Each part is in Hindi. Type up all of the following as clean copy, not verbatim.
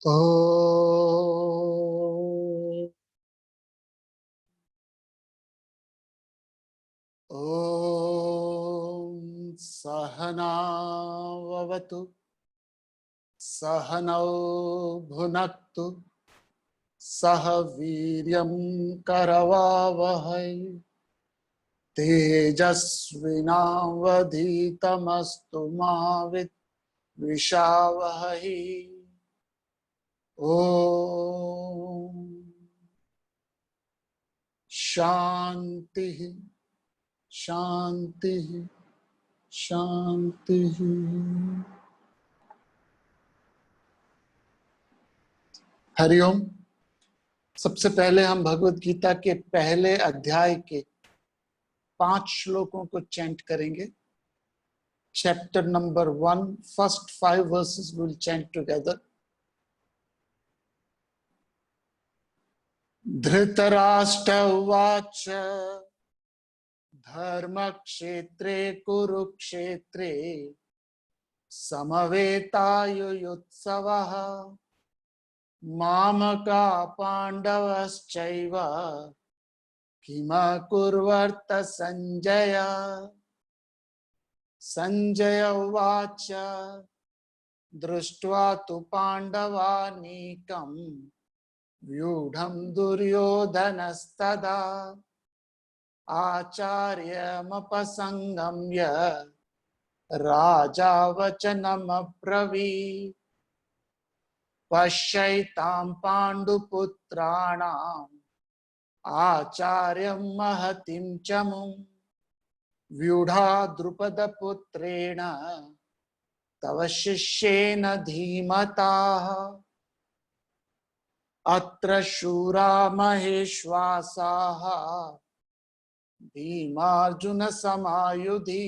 ॐ सहना भवतु सहनौ भुनक्तु सह वीर्यं करवावहै तेजस्विनावधीतमस्तु मा विद्विषावहै। ओम शांति शांति शांति। हरिओम। सबसे पहले हम भगवत गीता के पहले अध्याय के 5 श्लोकों को चैंट करेंगे। Chapter number 1, first 5 versus will chant together. Dhritarashtra उवाच धर्मक्षेत्रे कुरुक्षेत्रे समवेतायुयुत्सवः मामका पांडवश्चैव किमकुर्वर्त संजय। संजय उवाच दृष्ट्वा तु पांडवानीकं व्यूढं दुर्योधनस्तदा आचार्यमपसंगम्य राजा वचनमब्रवीत् पश्यैतां पाण्डुपुत्राणाम् आचार्यं महतिं च मुं व्यूढा द्रुपदपुत्रेण तव शिष्येन धीमताः अत्र शूरा महेश्वासाः भीमार्जुन समायुधि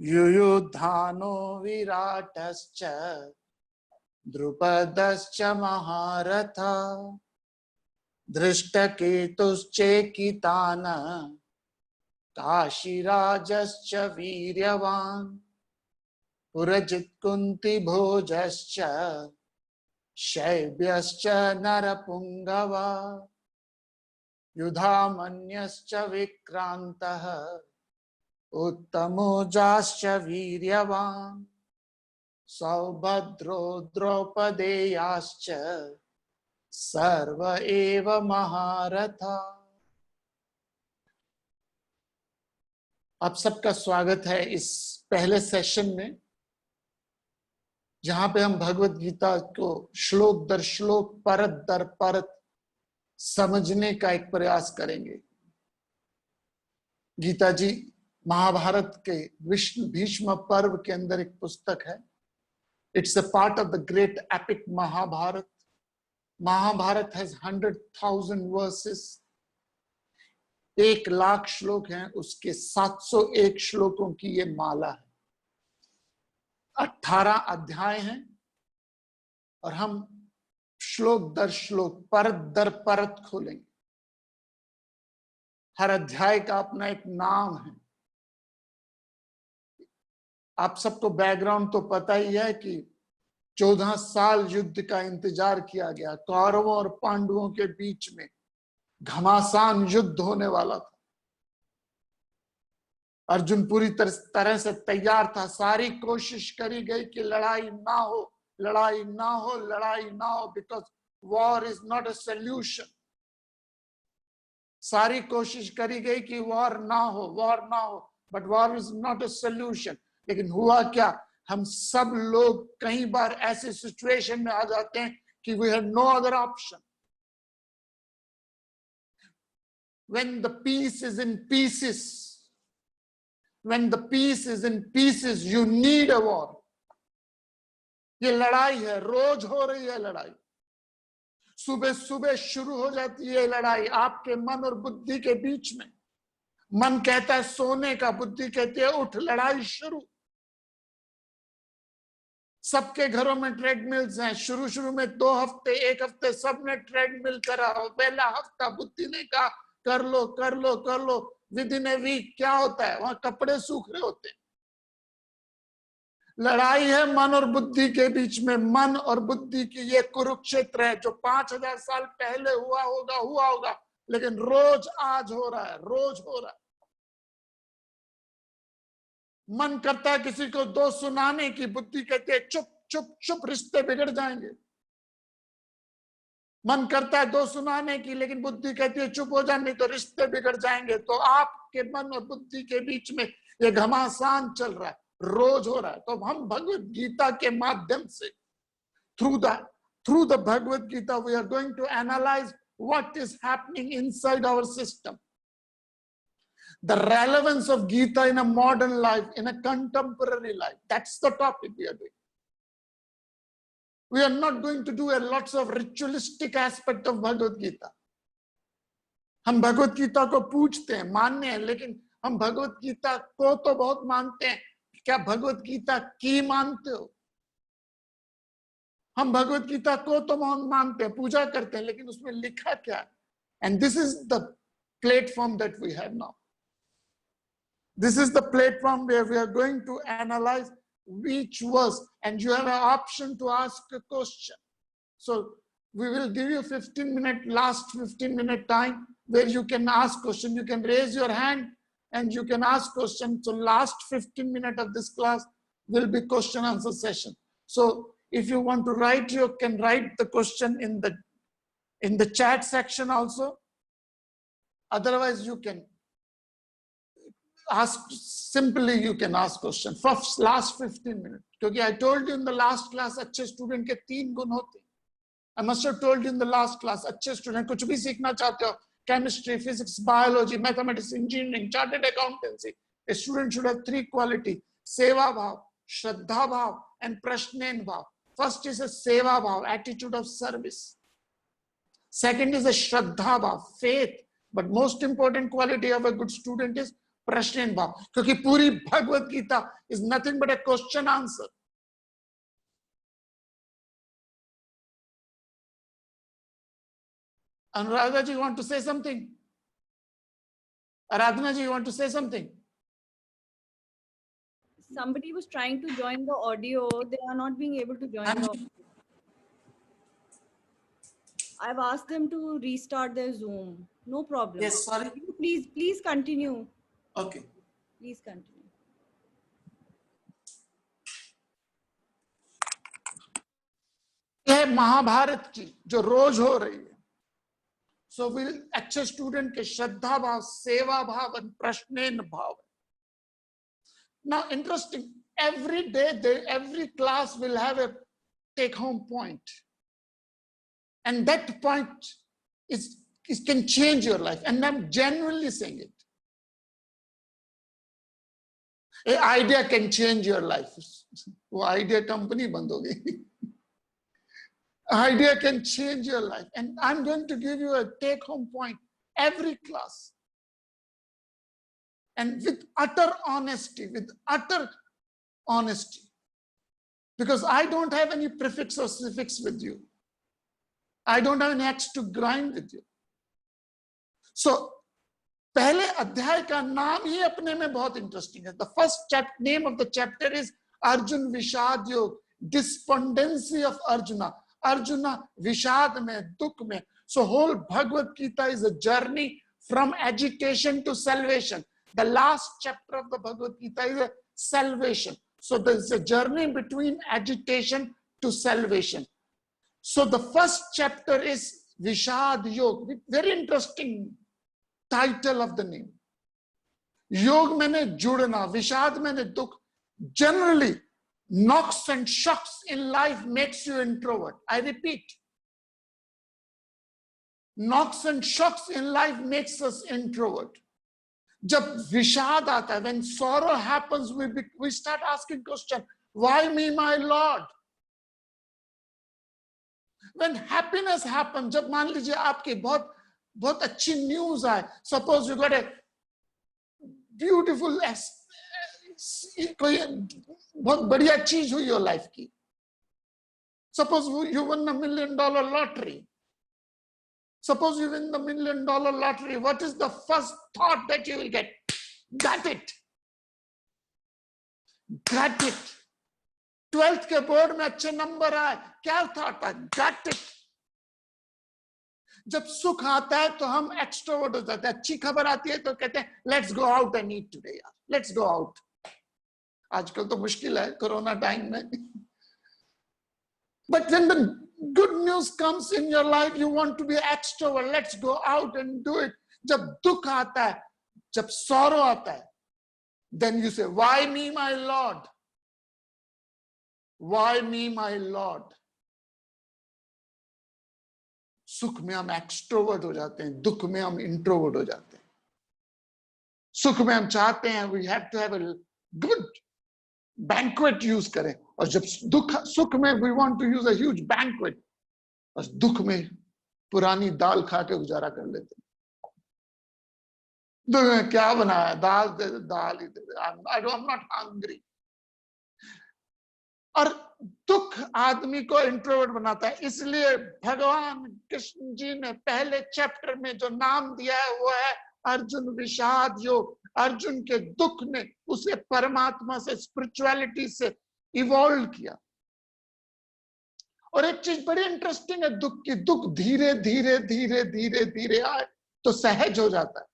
युयुधानो विराटश्च द्रुपदश्च महारथा धृष्टकेतुश्चेकितान काशीराजश्च वीर्यवान् पुरजित् कुन्तिभोजश्च शैब्यश्च नरपुङ्गवा युधामन्यश्च विक्रान्तः उत्तमोजाश्च वीर्यवान् सौभद्रो द्रौपदेयाश्च सर्व एव महारथा। आप सबका स्वागत है इस पहले सेशन में, जहां पे हम भगवत गीता को श्लोक दर श्लोक परत दर परत समझने का एक प्रयास करेंगे। गीता जी महाभारत के विष्णु भीष्म पर्व के अंदर एक पुस्तक है। It's a part of the great epic Mahabharata. Mahabharata has 100,000 verses, 1,00,000 श्लोक हैं, उसके 701 श्लोकों की ये माला है। 18 अध्याय हैं और हम श्लोक दर श्लोक परत दर परत खोलेंगे। हर अध्याय का अपना एक नाम है। आप सबको बैकग्राउंड तो पता ही है कि 14 साल युद्ध का इंतजार किया गया। कौरवों और पांडवों के बीच में घमासान युद्ध होने वाला था। अर्जुन पूरी तरह से तैयार था। सारी कोशिश करी गई कि लड़ाई ना हो, लड़ाई ना हो, लड़ाई ना हो, because war is not a solution. सारी कोशिश करी गई कि वॉर ना हो, वॉर ना हो, but war is not a solution. लेकिन हुआ क्या? हम सब लोग कई बार ऐसे सिचुएशन में आ जाते हैं कि we have no other option. When the peace is in pieces, when the peace is in pieces, you need a war. ये लड़ाई है, रोज हो रही है लड़ाई। सुबह सुबह शुरू हो जाती है लड़ाई आपके मन और बुद्धि के बीच में। मन कहता है सोने का, बुद्धि कहती है उठ, लड़ाई शुरू। सबके घरों में ट्रेडमिल्स हैं। शुरू में 2 हफ्ते, 1 हफ्ते सबने ट्रेडमिल करा। पहला हफ्ता बुद्धि ने कहा कर लो कर लो कर लो। विद इन ए वीक क्या होता है? वहां कपड़े सूख रहे होते हैं। लड़ाई है मन और बुद्धि के बीच में। मन और बुद्धि की ये कुरुक्षेत्र है जो 5000 साल पहले हुआ होगा, लेकिन रोज आज हो रहा है, रोज हो रहा है। मन करता है किसी को दोष सुनाने की, बुद्धि कहती है चुप चुप चुप, रिश्ते बिगड़ जाएंगे। मन करता है दोष सुनाने की, लेकिन बुद्धि कहती है चुप हो जा, नहीं तो रिश्ते बिगड़ जाएंगे। तो आपके मन और बुद्धि के बीच में ये घमासान चल रहा है, रोज हो रहा है। तो हम भगवत गीता के माध्यम से, through the Bhagavad Gita, we are going to analyse what is happening inside our system, the relevance of Gita in a modern life, in a contemporary life. That's the topic we are doing. We are not going to do a lots of ritualistic aspect of Bhagavad Gita. हम भगवत गीता को पूछते हैं, मानने हैं, लेकिन हम भगवत गीता को तो बहुत मानते हैं, क्या भगवत गीता की मानते हो? हम भगवत गीता को तो मानते हैं, पूजा करते हैं, लेकिन उसमें लिखा क्या है? And this is the platform that we have now. This is the platform where we are going to analyze each verse, and you have an option to ask a question. So we will give you last 15-minute time where you can ask question. You can raise your hand and you can ask question. So last 15 minutes of this class will be question answer session. So if you want to write, you can write the question in the chat section also. Otherwise you can ask, simply you can ask question for last 15 minutes. Because I told you in the last class, अच्छे student के 3 गुण होते हैं. I must have told you in the last class, अच्छे student कुछ भी सीखना चाहते हो, chemistry, physics, biology, mathematics, engineering, chartered accountancy, a student should have 3 qualities: सेवा भाव, श्रद्धा भाव, and प्रश्नेन भाव. First is a सेवा भाव, attitude of service. Second is a श्रद्धा भाव, faith. But most important quality of a good student is प्रश्न भाव, क्योंकि पूरी Bhagavad Gita is nothing but a question answer. Anuradha ji, you want to say something? Aradhana ji, you want to say something? Somebody was trying to join the audio. They are not being able to join the audio. I've asked them to restart their Zoom. No problem. Yes, sorry. Please continue. Okay. Please continue. यह महाभारत की जो रोज हो रही है. So will अच्छे स्टूडेंट के श्रद्धा भाव, सेवा भाव और प्रश्नेन भाव. Now interesting, every day every class will have a take home point, and that point is can change your life, and I'm genuinely saying it. An idea can change your life. वो idea company बंद हो गई. Idea can change your life, and I'm going to give you a take home point every class, and with utter honesty, because I don't have any prefix or suffix with you. I don't have an axe to grind with you. So पहले अध्याय का नाम ही अपने में बहुत इंटरेस्टिंग है. The first name of the chapter is Arjun Vishad Yog, despondency of Arjuna. Arjuna विषाद में, दुख में. So whole Bhagavad Gita is a journey from agitation to salvation. The last chapter of the Bhagavad Gita is a salvation. So there is a journey between agitation to salvation. So the first chapter is Vishad Yog. Very interesting title of the name. Yog मैंने जुड़ना, विषाद मैंने दुख. Generally, knocks and shocks in life makes you introvert. I repeat, knocks and shocks in life makes us introvert. जब विषाद आता है, when sorrow happens, we start asking question, why me, my Lord? When happiness happens, जब मान लीजिए आपकी बहुत अच्छी न्यूज आए, suppose you got a beautiful कोई बहुत बढ़िया चीज हुई हो लाइफ की. Suppose you win $1 million lottery. Suppose you win the $1 million lottery. What is the first thought that you will get? Got it. Got it. 12th के बोर्ड में अच्छे नंबर आए, क्या था? Got it. जब सुख आता है तो हम एक्सट्रोवर्ट हो जाते हैं, अच्छी खबर आती है तो कहते हैं let's go out and eat today, यार लेट्स गो आउट। आजकल तो मुश्किल है कोरोना टाइम में, but when the good news comes in your life you want to be extrovert, let's go out and do it. जब दुख आता है, जब सॉरो आता है, then you say why me my lord, why me my lord. सुख में हम एक्सट्रोवर्ट हो जाते हैं, दुख में हम इंट्रोवर्ट हो जाते हैं। सुख में हम चाहते हैं we have to have a good banquet use करें, और जब सुख में we want to use a huge banquet, और दुख में पुरानी दाल खा के गुजारा कर लेते हैं। दुख में क्या बनाया, दाल दे दे, दाल ही दे दे, आई एम नॉट हंग्री। और दुख आदमी को इंट्रोवर्ट बनाता है। इसलिए भगवान कृष्ण जी ने पहले चैप्टर में जो नाम दिया है वो है अर्जुन विषाद योग। अर्जुन के दुख ने उसे परमात्मा से, स्पिरिचुअलिटी से इवॉल्व किया। और एक चीज बड़ी इंटरेस्टिंग है दुख की, दुख धीरे धीरे धीरे धीरे धीरे आए तो सहज हो जाता है।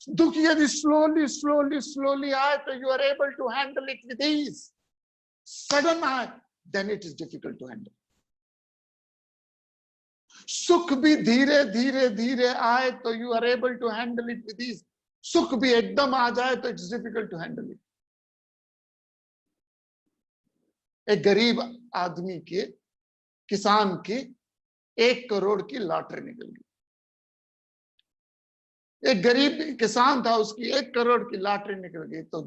दुख यदि स्लोली स्लोली स्लोली आए तो you are able to handle it with ease. Sudden आए then it is difficult to handle. सुख भी धीरे धीरे धीरे आए तो you are able to handle it with ease. सुख भी एकदम आ जाए तो it's difficult to handle it. एक गरीब आदमी के, किसान की 1 करोड़ की लॉटरी निकल गई। एक गरीब किसान था, उसकी 1 करोड़ की लॉटरी निकल गई। तो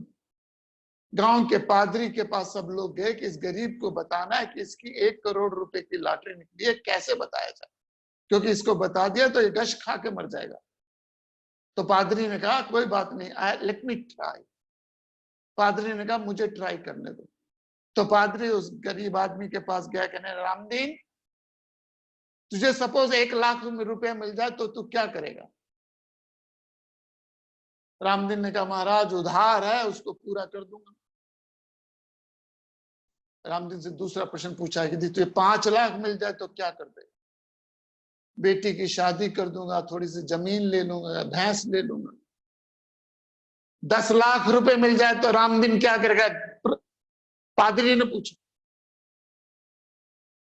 गांव के पादरी के पास सब लोग गए कि इस गरीब को बताना है कि इसकी 1 करोड़ रुपए की लॉटरी निकली है, कैसे बताया जाए, क्योंकि इसको बता दिया तो ये गश खा के मर जाएगा। तो पादरी ने कहा कोई बात नहीं, लेट मी ट्राई। पादरी ने कहा मुझे ट्राई करने दो। तो पादरी उस गरीब आदमी के पास गया, कहने रामदीन तुझे सपोज 1 लाख रुपए मिल जाए तो तू क्या करेगा? रामदीन ने कहा महाराज उधार है, उसको पूरा कर दूंगा। रामदीन से दूसरा प्रश्न पूछा कि तुझे 5 लाख मिल जाए तो क्या कर देगा? बेटी की शादी कर दूंगा, थोड़ी सी जमीन ले लूंगा, भैंस ले लूंगा। 10 लाख रुपए मिल जाए तो रामदीन क्या करेगा? पादरी ने पूछा।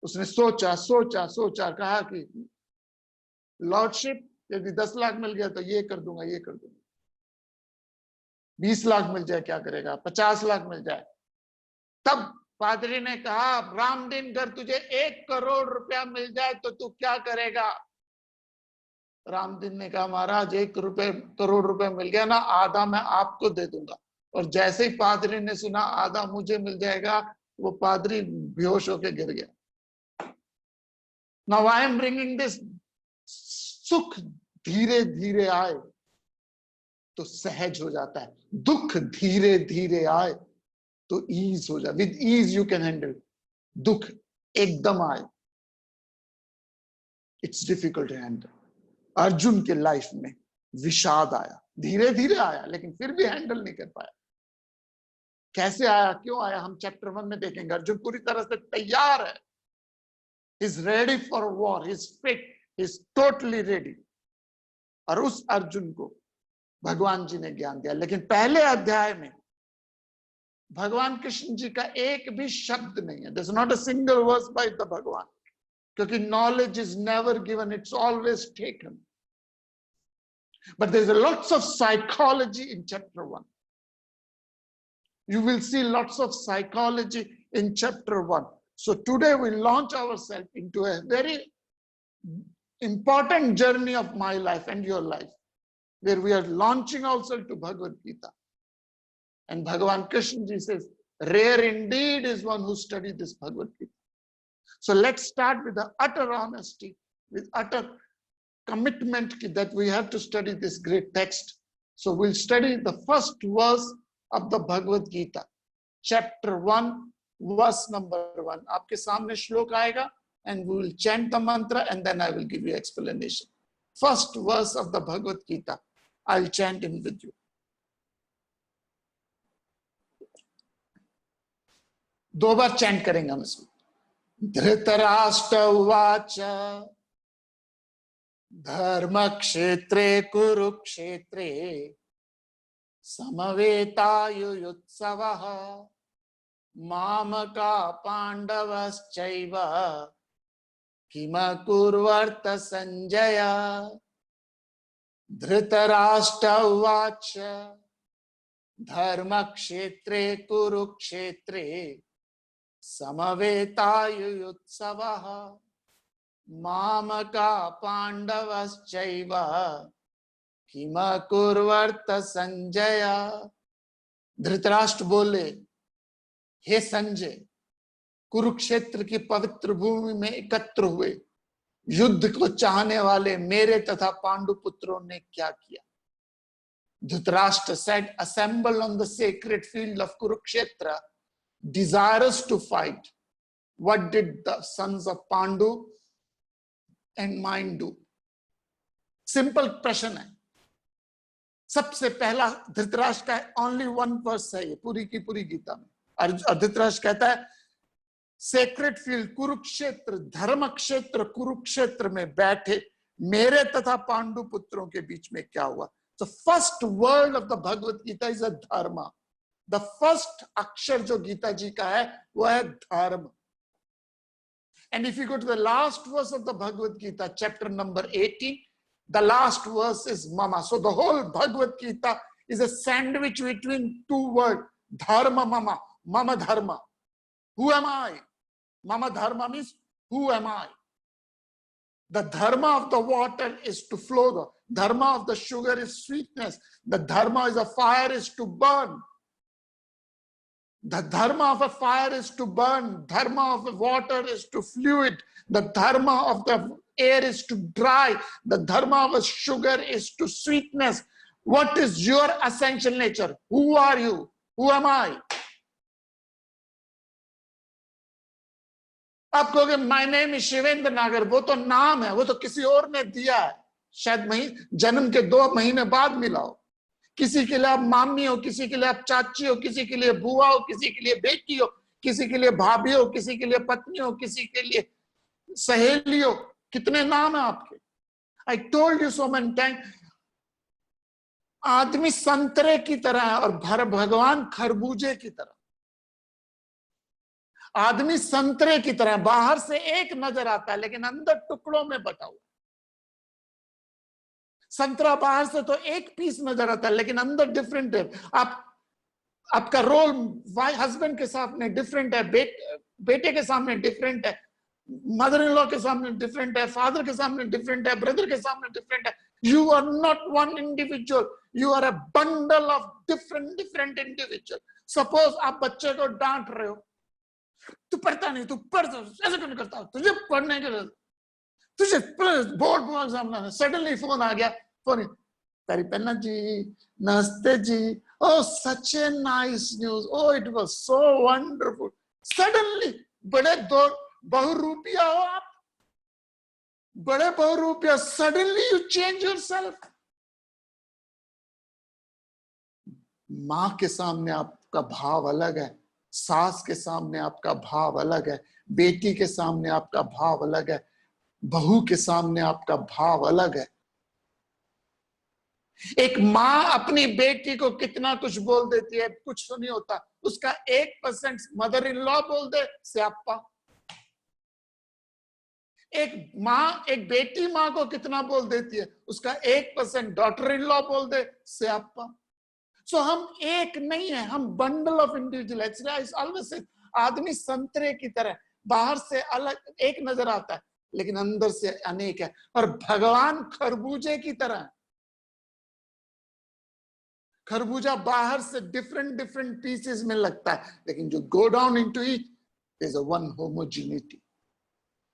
उसने सोचा सोचा सोचा, कहा कि लॉर्डशिप यदि 10 लाख मिल गया तो ये कर दूंगा, ये कर दूंगा। 20 लाख मिल जाए क्या करेगा? 50 लाख मिल जाए। तब पादरी ने कहा रामदीन अगर तुझे 1 करोड़ रुपया मिल जाए तो तू क्या करेगा? रामदीन ने कहा महाराज 1 करोड़ रुपए मिल गया ना, आधा मैं आपको दे दूंगा। और जैसे ही पादरी ने सुना आधा मुझे मिल जाएगा, वो पादरी बेहोश होकर गिर गया। Now I am bringing this, सुख धीरे धीरे आए तो सहज हो जाता है, दुख धीरे धीरे आए तो ईज हो जाए। With ease you can handle. दुख एकदम आए it's difficult to handle. Arjun के लाइफ में विषाद आया, धीरे धीरे आया लेकिन फिर भी हैंडल नहीं कर पाया। कैसे आया, क्यों आया, हम चैप्टर 1 में देखेंगे। अर्जुन पूरी तरह से तैयार है, is ready for war, is fit, is totally ready. और उस अर्जुन को भगवान जी ने ज्ञान दिया। लेकिन पहले अध्याय में भगवान कृष्ण जी का एक भी शब्द नहीं है। There is not a single verse by the Bhagwan, क्योंकि knowledge is never given, it's always taken. But there is lots of psychology in chapter 1. You will see lots of psychology in chapter 1. So today we launch ourselves into a very important journey of my life and your life, where we are launching ourselves to Bhagavad Gita. And Bhagavan Krishna ji says, rare indeed is one who studied this Bhagavad Gita. So let's start with the utter honesty, with utter commitment that we have to study this great text. So we'll study the first verse of the Bhagavad Gita, chapter 1, verse number 1. आपके सामने श्लोक आएगा and we will chant the mantra and then I will give you explanation. First verse of the Bhagavad Gita. I'll chant in with you. 2 bar chant करेंगे हम इसको। धृतराष्ट्र उवाच धर्म क्षेत्रे कुरुक्षेत्रे समवेतायुयुत्सवः मामका पांडवश्चैव किमकुर्वर्त संजय। धृतराष्ट्र उवाच धर्म क्षेत्रे कुरुक्षेत्रे समवेतायुयुत्सवः मामका पांडवश्चैव किमकुर्वर्त संजय। धृतराष्ट्र बोले, हे संजय, कुरुक्षेत्र की पवित्र भूमि में एकत्र हुए युद्ध को चाहने वाले मेरे तथा पांडु पुत्रों ने क्या किया? Dhritarashtra said, assemble on the sacred field of Kurukshetra, desirous to fight. What did the sons of Pandu and mine do? Simple प्रश्न है। सबसे पहला धृतराष्ट्र का only one verse है ये पूरी की पूरी गीता में। और धृतराष्ट्र कहता है सेक्रेट फील्ड कुरुक्षेत्र, धर्म क्षेत्र कुरुक्षेत्र में बैठे मेरे तथा पांडु पुत्रों के बीच में क्या हुआ? The first word of the Bhagavad Gita is a dharma. The first अक्षर जो गीता जी का है वो है धर्म। And if you go to the last verse of the Bhagavad Gita, chapter number 18, the last verse is mama. So the whole Bhagavad Gita is a sandwich between two words, dharma mama, mama dharma. Who am I? Mama dharma means who am I? The dharma of the water is to flow. The dharma of the sugar is sweetness. The dharma of a fire is to burn. The dharma of a fire is to burn. Dharma of the water is to fluid. The dharma of the air is to dry. The dharma of a sugar is to sweetness. What is your essential nature? Who are you? Who am I? आप कहोगे माय नेम इज शिवेंद्र नागर, वो तो नाम है, वो तो किसी और ने दिया है, शायद जन्म के 2 महीने बाद मिला हो। किसी के लिए आप मामी हो, किसी के लिए आप चाची हो, किसी के लिए बुआ हो, किसी के लिए बेटी हो, किसी के लिए भाभी हो, किसी के लिए पत्नी हो, किसी के लिए सहेली हो। कितने नाम है आपके? I told you so many time, आदमी संतरे की तरह है और भगवान खरबूजे की तरह। आदमी संतरे की तरह बाहर से एक नजर आता है लेकिन अंदर टुकड़ों में बटा हुआ। संतरा बाहर से तो एक पीस नजर आता है लेकिन अंदर डिफरेंट है। आपका रोल हस्बैंड के सामने डिफरेंट है, बेटे के सामने डिफरेंट है, मदर इन लॉ के सामने डिफरेंट है, फादर के सामने डिफरेंट है, ब्रदर के सामने डिफरेंट है। You are not one individual, you are a bundle of different individual. Suppose आप बच्चे को डांट रहे हो, तू पढ़ता नहीं, तू पढ़, ऐसे क्यों नहीं करता, तुझे पढ़ने के लिए, तुझे बोर्ड एग्जाम है। सडनली फोन आ गया, फोन, पेरिपेन्ना जी, नमस्ते जी, oh such a nice news, oh it was so wonderful। Suddenly बड़े बहुरूपिया हो आप, बड़े बहुरूपिया, सडनली यू चेंज योरसेल्फ। मां के सामने आपका भाव अलग है, सास के सामने आपका भाव अलग है, बेटी के सामने आपका भाव अलग है, बहू के सामने आपका भाव अलग है। एक माँ अपनी बेटी को कितना कुछ बोल देती है, कुछ तो नहीं होता, उसका 1% मदर इन लॉ बोल दे स्यापा। एक बेटी माँ को कितना बोल देती है, उसका 1% डॉटर इन लॉ बोल दे स्यापा। सो हम एक नहीं है, हम बंडल ऑफ इंडिविजुअल। आदमी संतरे की तरह बाहर से अलग एक नजर आता है लेकिन अंदर से अनेक है। और भगवान खरबूजे की तरह, खरबूजा बाहर से डिफरेंट पीसेस में लगता है लेकिन जो go down into it, there is a one homogeneity,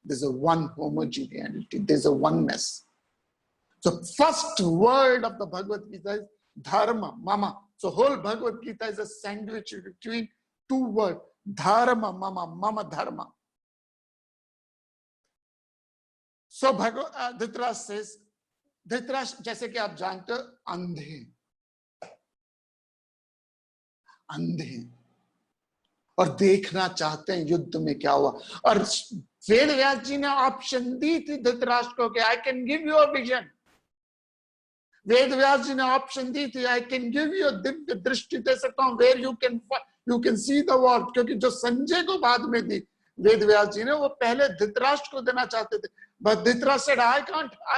there is a one homogeneity, there is a oneness. So first word of the Bhagavad Gita is dharma mama। So whole Bhagavad Gita is a sandwich between two words, dharma mama, mama dharma। So Dhritarashtra says, Dhritarashtra जैसे कि आप जानते हो अंधे और देखना चाहते हैं युद्ध में क्या हुआ। और वेद व्यास जी ने ऑप्शन दी थी धृतराष्ट्र को कि I can give you a vision. Ved Vyas ji ने ऑप्शन दी थी, आई कैन गिव यू दिव्य दृष्टि दे सकता हूं where you can see the war. क्योंकि जो संजय को बाद में दी वेद व्यास जी ने, वो पहले धृतराष्ट्र को देना चाहते थे, but Dhritarashtra said I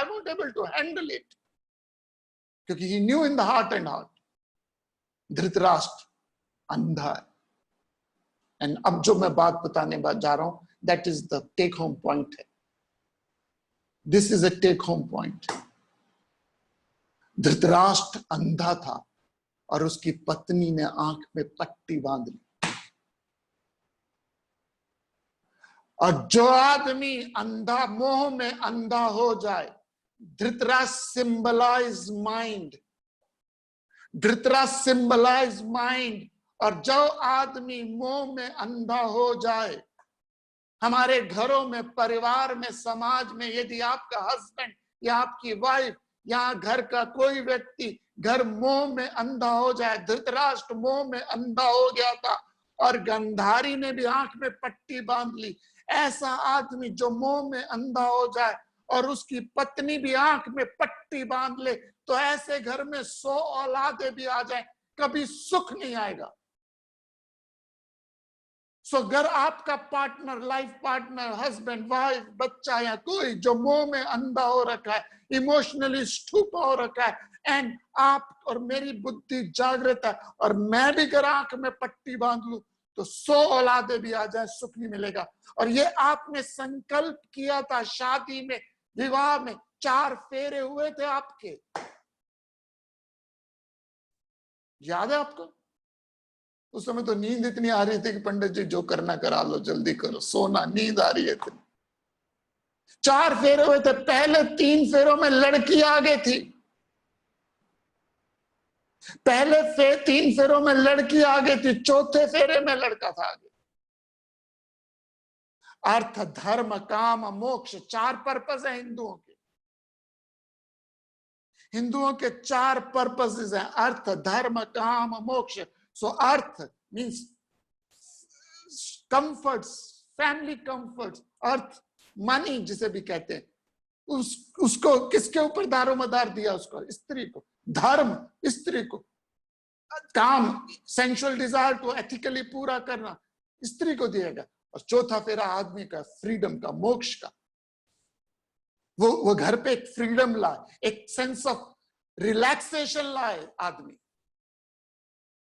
won't able to handle it, क्योंकि he knew in the heart and heart Dhritarashtra अंधा है। एंड अब जो मैं बात बताने जा रहा हूं, that is the take home point है। This is a take home point. Dhritarashtra अंधा था और उसकी पत्नी ने आंख में पट्टी बांध ली। और जो आदमी अंधा, मोह में अंधा हो जाए, Dhritarashtra symbolise mind, Dhritarashtra symbolise mind. और जो आदमी मोह में अंधा हो जाए, हमारे घरों में, परिवार में, समाज में, यदि आपका हस्बैंड या आपकी वाइफ या घर का कोई व्यक्ति घर मोह में अंधा हो जाए, धृतराष्ट्र मोह में अंधा हो गया था और गंधारी ने भी आंख में पट्टी बांध ली। ऐसा आदमी जो मोह में अंधा हो जाए और उसकी पत्नी भी आंख में पट्टी बांध ले, तो ऐसे घर में 100 औलादें भी आ जाए, कभी सुख नहीं आएगा। सो अगर आपका partner, life partner, husband, wife, बच्चा या कोई जो मोह में अंधा हो रखा है, इमोशनली स्टूप हो रखा है, एंड आप और मेरी बुद्धि जागृत है और मैं भी अगर आंख में पट्टी बांध लूं तो 100 औलादे भी आ जाए, सुख नहीं मिलेगा। और ये आपने संकल्प किया था शादी में, विवाह में, 4 फेरे हुए थे आपके, याद है आपको? उस समय तो नींद इतनी आ रही थी कि पंडित जी जो करना करा लो, जल्दी करो, सोना, नींद आ रही है। 4 फेरे हुए थे। पहले 3 फेरों में लड़की आगे थी, पहले 3 फेरों में लड़की आगे थी, चौथे फेरे में लड़का था आगे। अर्थ, धर्म, काम, मोक्ष, 4 पर्पस है हिंदुओं के। हिंदुओं के 4 पर्पसेस हैं, अर्थ, धर्म, काम, मोक्ष। सो अर्थ मीन्स कंफर्ट्स, फैमिली कंफर्ट्स। अर्थ मनी जिसे भी कहते हैं, उसको किसके ऊपर दारोमदार दिया? उसको, स्त्री को। धर्म, स्त्री को। काम, सेंसुअल डिजायर को एथिकली पूरा करना, स्त्री को दिएगा। और चौथा फेरा आदमी का, फ्रीडम का, मोक्ष का। वो घर पे एक फ्रीडम लाए, एक सेंस ऑफ रिलैक्सेशन लाए।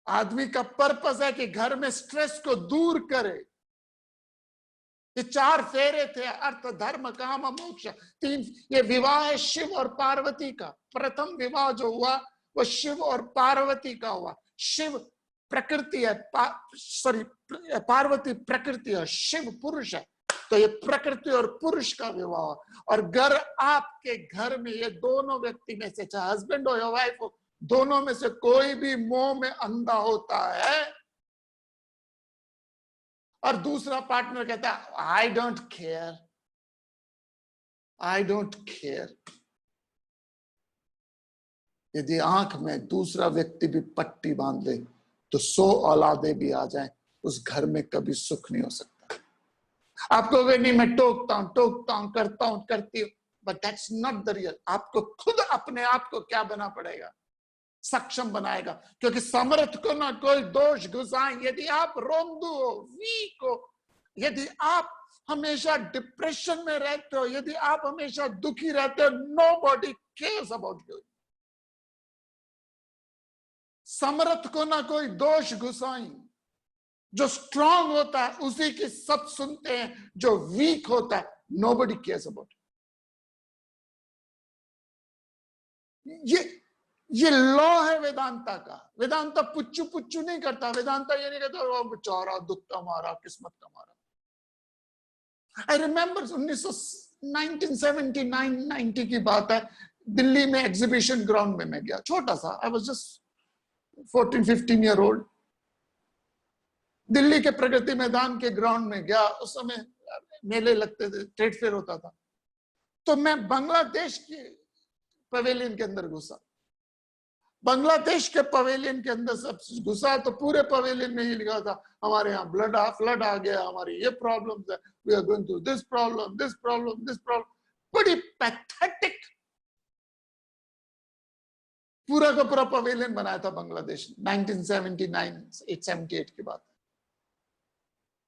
आदमी का पर्पस है कि घर में स्ट्रेस को दूर करे। ये 4 फेरे थे, अर्थ, धर्म, काम, मोक्ष। 3 ये विवाह है शिव और पार्वती का। प्रथम विवाह जो हुआ वो शिव और पार्वती का हुआ। शिव प्रकृति है, पार्वती प्रकृति है, शिव पुरुष है। तो ये प्रकृति और पुरुष का विवाह। और अगर आपके घर में ये दोनों व्यक्ति में से, चाहे हस्बैंड हो या वाइफ हो, दोनों में से कोई भी मोह में अंधा होता है और दूसरा पार्टनर कहता है I don't care, I don't care, यदि आंख में दूसरा व्यक्ति भी पट्टी बांध ले तो 100 औलादे भी आ जाएं, उस घर में कभी सुख नहीं हो सकता। आप कहोगे नहीं मैं टोकता हूं, करता हूं, करती हूं, but that's not the real. आपको खुद अपने आप को क्या बना पड़ेगा? सक्षम बनाएगा। क्योंकि समर्थ को ना कोई दोष घुसाए। यदि आप रोंदू हो, वीक हो, यदि आप हमेशा डिप्रेशन में रहते हो, यदि आप हमेशा दुखी रहते हो, नोबॉडी केयर्स अबाउट यू। समर्थ को ना कोई दोष घुसाई। जो स्ट्रांग होता है उसी की सब सुनते हैं, जो वीक होता है नोबडी केयर्स अबाउट। ये लॉ है वेदांता का। वेदांता पुच्चू पुच्चू नहीं करता। वेदांता ये नहीं कहता वो बेचारा दुख का मारा, किस्मत का मारा। आई रिमेम्बर 1979-90 की बात है, दिल्ली में एग्जीबिशन ग्राउंड में मैं गया, छोटा सा, I was just 14-15 year old. Delhi के प्रगति मैदान के ग्राउंड में गया। उस समय मेले लगते थे, ट्रेड फेयर होता था। तो मैं बांग्लादेश के पवेलियन के अंदर घुसा। बांग्लादेश के पवेलियन के अंदर सब घुसा तो पूरे पवेलियन में ही लिखा था हमारे यहाँ फ्लड आ गया, हमारी ये प्रॉब्लम है, we are going through this problem, this problem, this problem. बड़ी पैथेटिक पूरा का पूरा पवेलियन बनाया था बांग्लादेश 1979 878 के बाद,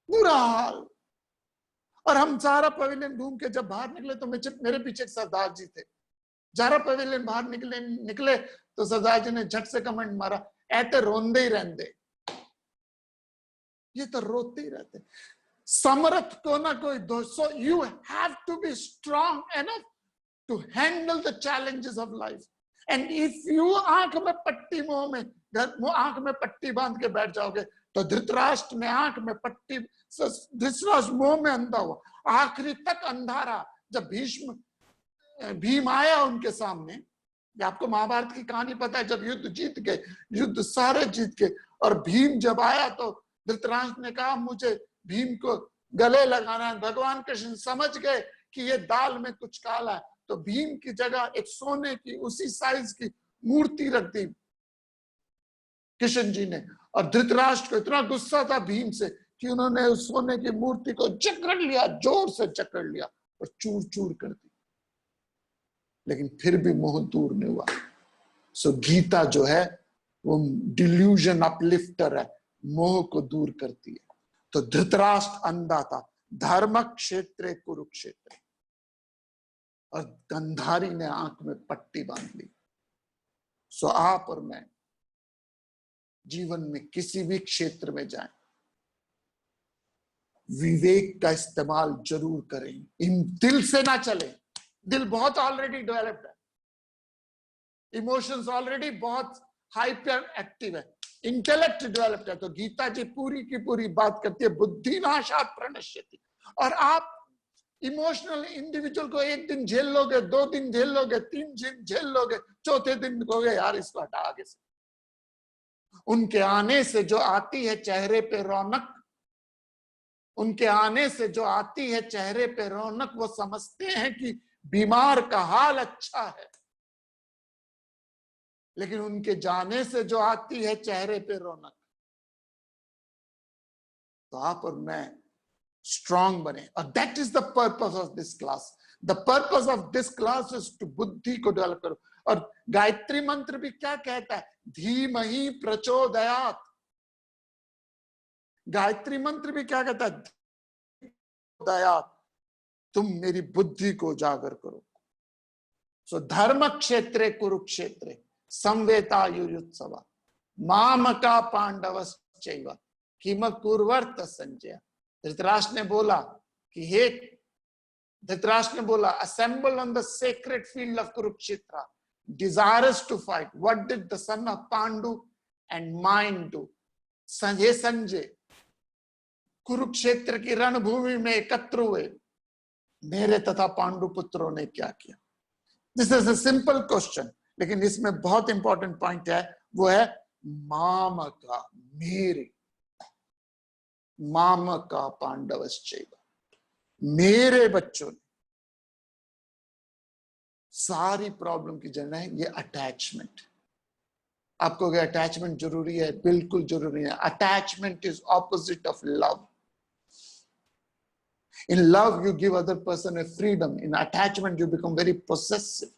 बुरा हाल। और हम सारा पवेलियन घूम के जब बाहर निकले तो मेरे पीछे सरदार जी थे। जारा पवेलियन बाहर निकले तो सरदार जी ने झट से कमेंट मारा, ऐते रोंदे ही रहते, ये तो रोते ही रहते। समर्थ को ना कोई दोस्तों, you have to be strong enough to handle the challenges of life. And if you आंख में पट्टी आंख में पट्टी बांध के बैठ जाओगे तो धृतराष्ट्र ने आंख में पट्टी, धृतराष्ट्र मुंह में अंधा हुआ, आखिरी तक अंधा रहा। जब भीम आया उनके सामने, आपको महाभारत की कहानी पता है, जब युद्ध जीत गए, युद्ध सारे जीत गए, और भीम जब आया तो धृतराष्ट्र ने कहा मुझे भीम को गले लगाना है। भगवान कृष्ण समझ गए कि ये दाल में कुछ काला है, तो भीम की जगह एक सोने की उसी साइज की मूर्ति रख दी कृष्ण जी ने। और धृतराष्ट्र को इतना गुस्सा था भीम से कि उन्होंने उस सोने की मूर्ति को जकड़ लिया, जोर से जकड़ लिया और चूर चूर कर दी, लेकिन फिर भी मोह दूर नहीं हुआ। सो गीता जो है वो डिल्यूजन अपलिफ्टर है, मोह को दूर करती है। तो धृतराष्ट्र अंधा था, धर्म क्षेत्र कुरुक्षेत्र, और गंधारी ने आंख में पट्टी बांध ली। सो आप और मैं जीवन में किसी भी क्षेत्र में जाएं, विवेक का इस्तेमाल जरूर करें, इन दिल से ना चले। दिल बहुत ऑलरेडी डेवलप्ड है, इमोशंस ऑलरेडी बहुत हाइपर एक्टिव है, इंटेलेक्ट डेवलप्ड है। तो गीता जी पूरी की पूरी बात करती है बुद्धि नाशात् प्रणश्यति। और आप इमोशनल इंडिविजुअल को एक दिन झेल लोगे, 2 दिन झेल लोगे, 3 दिन झेल लोगे, चौथे दिन कहोगे यार इसको हटा आगे से। उनके आने से जो आती है चेहरे पे रौनक, उनके आने से जो आती है चेहरे पे रौनक, वो समझते हैं कि बीमार का हाल अच्छा है। लेकिन उनके जाने से जो आती है चेहरे पे रौनक, तो आप और मैं स्ट्रांग बने। और that is the purpose of this class. The purpose of this class is to बुद्धि को डेवलप करो। और गायत्री मंत्र भी क्या कहता है, धीमहि प्रचोदयात्। गायत्री मंत्र भी क्या कहता है, दयात्, तुम मेरी बुद्धि को उजागर करो। सो धर्म क्षेत्रे कुरुक्षेत्रे संवेतायुत्सव मामका पांडवश्चैव किम कुर्वर्त संजय। धृतराष्ट्र ने बोला कि हे धृतराष्ट्र ने बोला, assemble on the sacred field of Kurukshetra, desirous to fight. What did the son of Pandu and mine do? Sanjay Sanjay Kurukshetra की रणभूमि में एकत्र हुए, मेरे तथा पांडु पुत्रों ने क्या किया? This is a simple question, लेकिन इसमें बहुत इंपॉर्टेंट पॉइंट है, वो है माम का, मेरे माम का पांडवश्चैव, मेरे बच्चों ने। सारी प्रॉब्लम की जड़ है ये अटैचमेंट। आपको क्या अटैचमेंट जरूरी है? बिल्कुल जरूरी है। Attachment is opposite of love. In love, you give other person a freedom. In attachment, you become very possessive.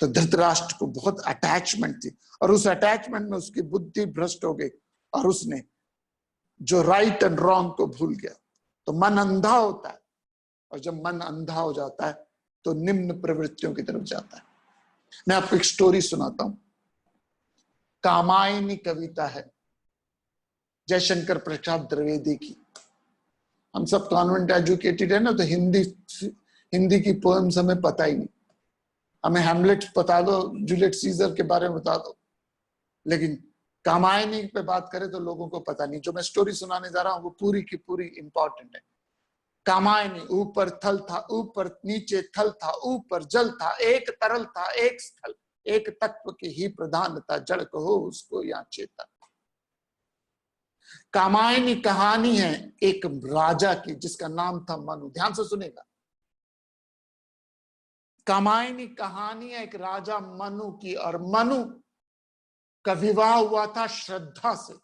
तो धृतराष्ट्र को बहुत अटैचमेंट थी, और उस अटैचमेंट में उसकी बुद्धि भ्रष्ट हो गई, और उसने जो राइट एंड रॉन्ग को भूल गया। तो मन अंधा होता है, और जब मन अंधा हो जाता है तो निम्न प्रवृत्तियों की तरफ जाता है। मैं आपको एक स्टोरी सुनाता हूं। कामायनी कविता है जयशंकर प्रसाद द्विवेदी की। हम सब कॉन्वेंट एजुकेटेड है ना, तो हिंदी की पोएम्स हमें पता ही नहीं। हमें हैमलेट बता दो, जूलियट सीजर के बारे में बता दो, लेकिन कामायनी पे बात करें तो लोगों को पता नहीं। जो मैं स्टोरी सुनाने जा रहा हूं वो पूरी की पूरी इंपॉर्टेंट है। कामायनी, ऊपर थल था, ऊपर नीचे थल था, ऊपर जल था, एक तरल था, एक स्थल, एक तत्व की ही प्रधानता, जड़ कहो उसको या चेतन। कामायनी कहानी है एक राजा की जिसका नाम था मनु। ध्यान से सुनेगा। कामायनी कहानी है एक राजा मनु की, और मनु का विवाह हुआ था श्रद्धा से।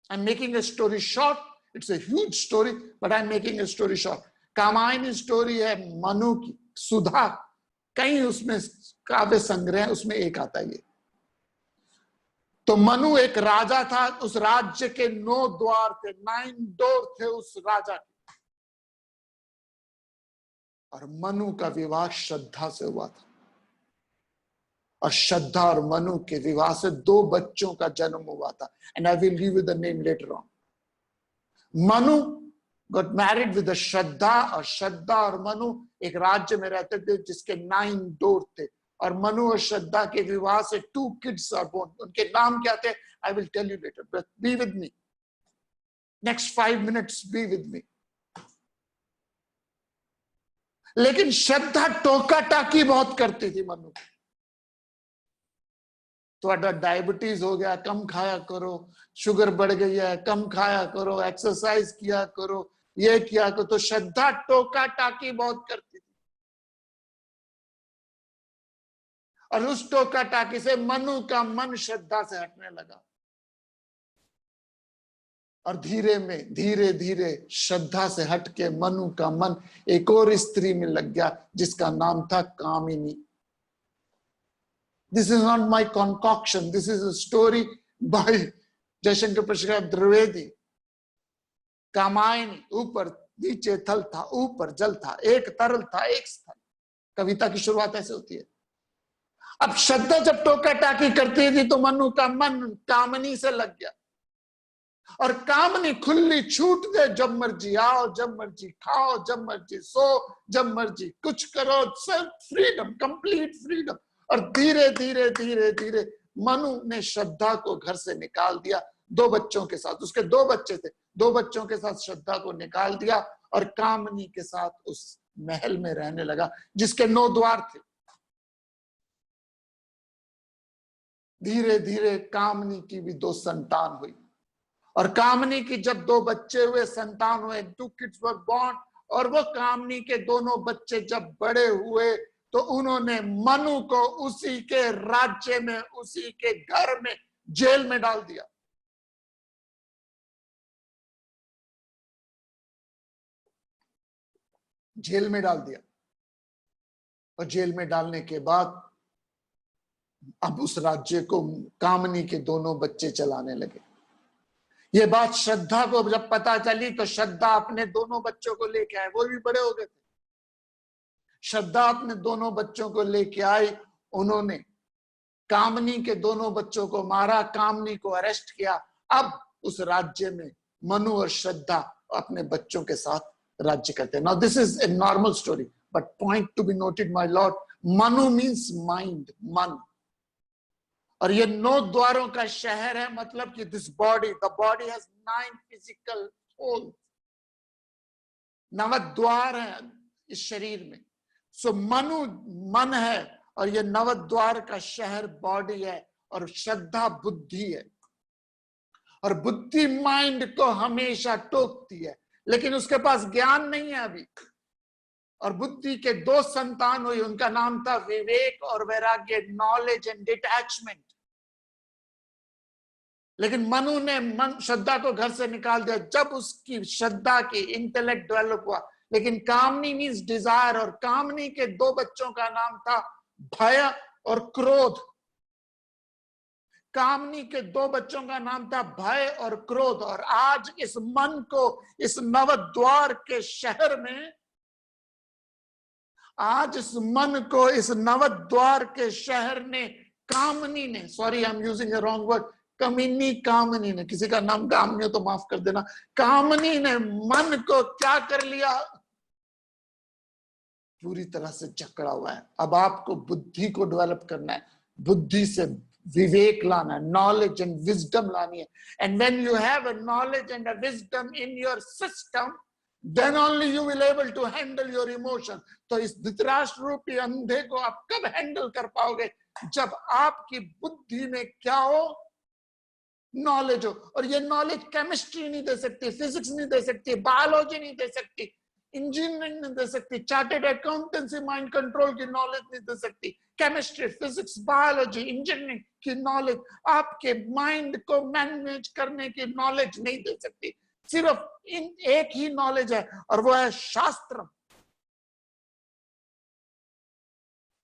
I am making a story short, it's a huge story but I am making a story short. Kamayani story है मनु की, सुधा कहीं उसमें काव्य संग्रह उसमें एक आता है ये। तो मनु एक राजा था, उस राज्य के 9 द्वार थे, 9 डोर थे उस राजा के, और मनु का विवाह श्रद्धा से हुआ था, और श्रद्धा और मनु के विवाह से 2 बच्चों का जन्म हुआ था। And I will give you the name later on. Manu got married with Shraddha, और श्रद्धा और मनु एक राज्य में रहते थे जिसके 9 डोर थे, और मनु और श्रद्धा के विवाह से 2 किड्स आर बोर्न। उनके नाम क्या थे? I will tell you later, but be with me, next 5 minutes be with me. लेकिन श्रद्धा टोका टाकी बहुत करती थी मनु को। तो अगर डायबिटीज हो गया, कम खाया करो, शुगर बढ़ गई है, कम खाया करो, एक्सरसाइज किया करो, ये किया करो, तो श्रद्धा टोका टाकी बहुत करती थी। और उस टोका टाकी से मनु का मन श्रद्धा से हटने लगा, और धीरे धीरे श्रद्धा से हटके मनु का मन एक और स्त्री में लग गया जिसका नाम था Kamini. This is not my concoction, this is a story by Jaishankar Prasad Dwivedi. Kamayani, ऊपर नीचे थल था, ऊपर जल था, एक तरल था एक स्थल। कविता की शुरुआत ऐसे होती है। अब श्रद्धा जब टोका टाकी करती थी तो मनु का मन कामनी से लग गया, और कामनी खुली छूट दे, जब मर्जी आओ, जब मर्जी खाओ, जब मर्जी सो, जब मर्जी कुछ करो, सब फ्रीडम, कंप्लीट फ्रीडम। और धीरे धीरे धीरे धीरे मनु ने श्रद्धा को घर से निकाल दिया 2 बच्चों के साथ। उसके 2 बच्चे थे, 2 बच्चों के साथ श्रद्धा को निकाल दिया, और कामनी के साथ उस महल में रहने लगा जिसके 9 द्वार थे। धीरे धीरे कामनी की भी 2 संतान हुई, और कामनी की जब 2 बच्चे हुए, संतान हुए, 2 किड्स वर बोर्न, और वो कामनी के दोनों बच्चे जब बड़े हुए तो उन्होंने मनु को उसी के राज्य में, उसी के घर में, जेल में डाल दिया। जेल में डाल दिया, और जेल में डालने के बाद अब उस राज्य को कामनी के दोनों बच्चे चलाने लगे। ये बात श्रद्धा को जब पता चली तो श्रद्धा अपने दोनों बच्चों को लेके आए, वो भी बड़े हो गए थे। श्रद्धा अपने दोनों बच्चों को लेके आई, उन्होंने कामनी के दोनों बच्चों को मारा, कामनी को अरेस्ट किया। अब उस राज्य में मनु और श्रद्धा अपने बच्चों के साथ राज्य करते हैं। Now this is a normal story, but point to be noted my Lord, Manu means mind, मन। और ये 9 द्वारों का शहर है, मतलब कि this body, the body has 9 physical holes, 9 द्वार है इस शरीर में। सो मनु मन है, और ये 9 द्वार का शहर बॉडी है, और श्रद्धा बुद्धि है। और बुद्धि माइंड को हमेशा टोकती है, लेकिन उसके पास ज्ञान नहीं है अभी। और बुद्धि के 2 संतान हुई, उनका नाम था विवेक और वैराग्य, नॉलेज एंड डिटैचमेंट। लेकिन मनु ने श्रद्धा को घर से निकाल दिया जब उसकी श्रद्धा की इंटेलेक्ट डेवलप हुआ। लेकिन कामनी मीन्स डिजायर, और कामनी के 2 बच्चों का नाम था भय और क्रोध। कामनी के 2 बच्चों का नाम था भय और क्रोध। और आज इस मन को, इस 9 द्वार के शहर में, आज इस मन को इस 9 द्वार के शहर ने, कामनी ने, sorry I am using a wrong word, कमीनी कामनी ने, किसी का नाम कामनी हो तो माफ कर देना, कामनी ने मन को क्या कर लिया? पूरी तरह से जकड़ा हुआ है। अब आपको बुद्धि को डेवलप करना है, बुद्धि से विवेक लाना है, नॉलेज एंड विजडम लानी है। And when you have a knowledge and a wisdom in your system, then only you will able to handle your emotion। तो इस धृतराष्ट्र रूपी अंधे को आप कब हैंडल कर पाओगे? जब आपकी बुद्धि में क्या हो? नॉलेज हो। और ये नॉलेज केमिस्ट्री नहीं दे सकती, फिजिक्स नहीं दे सकती, बायोलॉजी नहीं दे सकती, इंजीनियरिंग नहीं दे सकती, चार्टेड अकाउंटेंसी माइंड कंट्रोल की नॉलेज नहीं दे सकती, केमिस्ट्री, फिजिक्स, बायोलॉजी, इंजीनियरिंग की नॉलेज आपके माइंड को मैनेज करने की नॉलेज नहीं दे सकती। सिर्फ इन एक ही नॉलेज है और वो है शास्त्रम।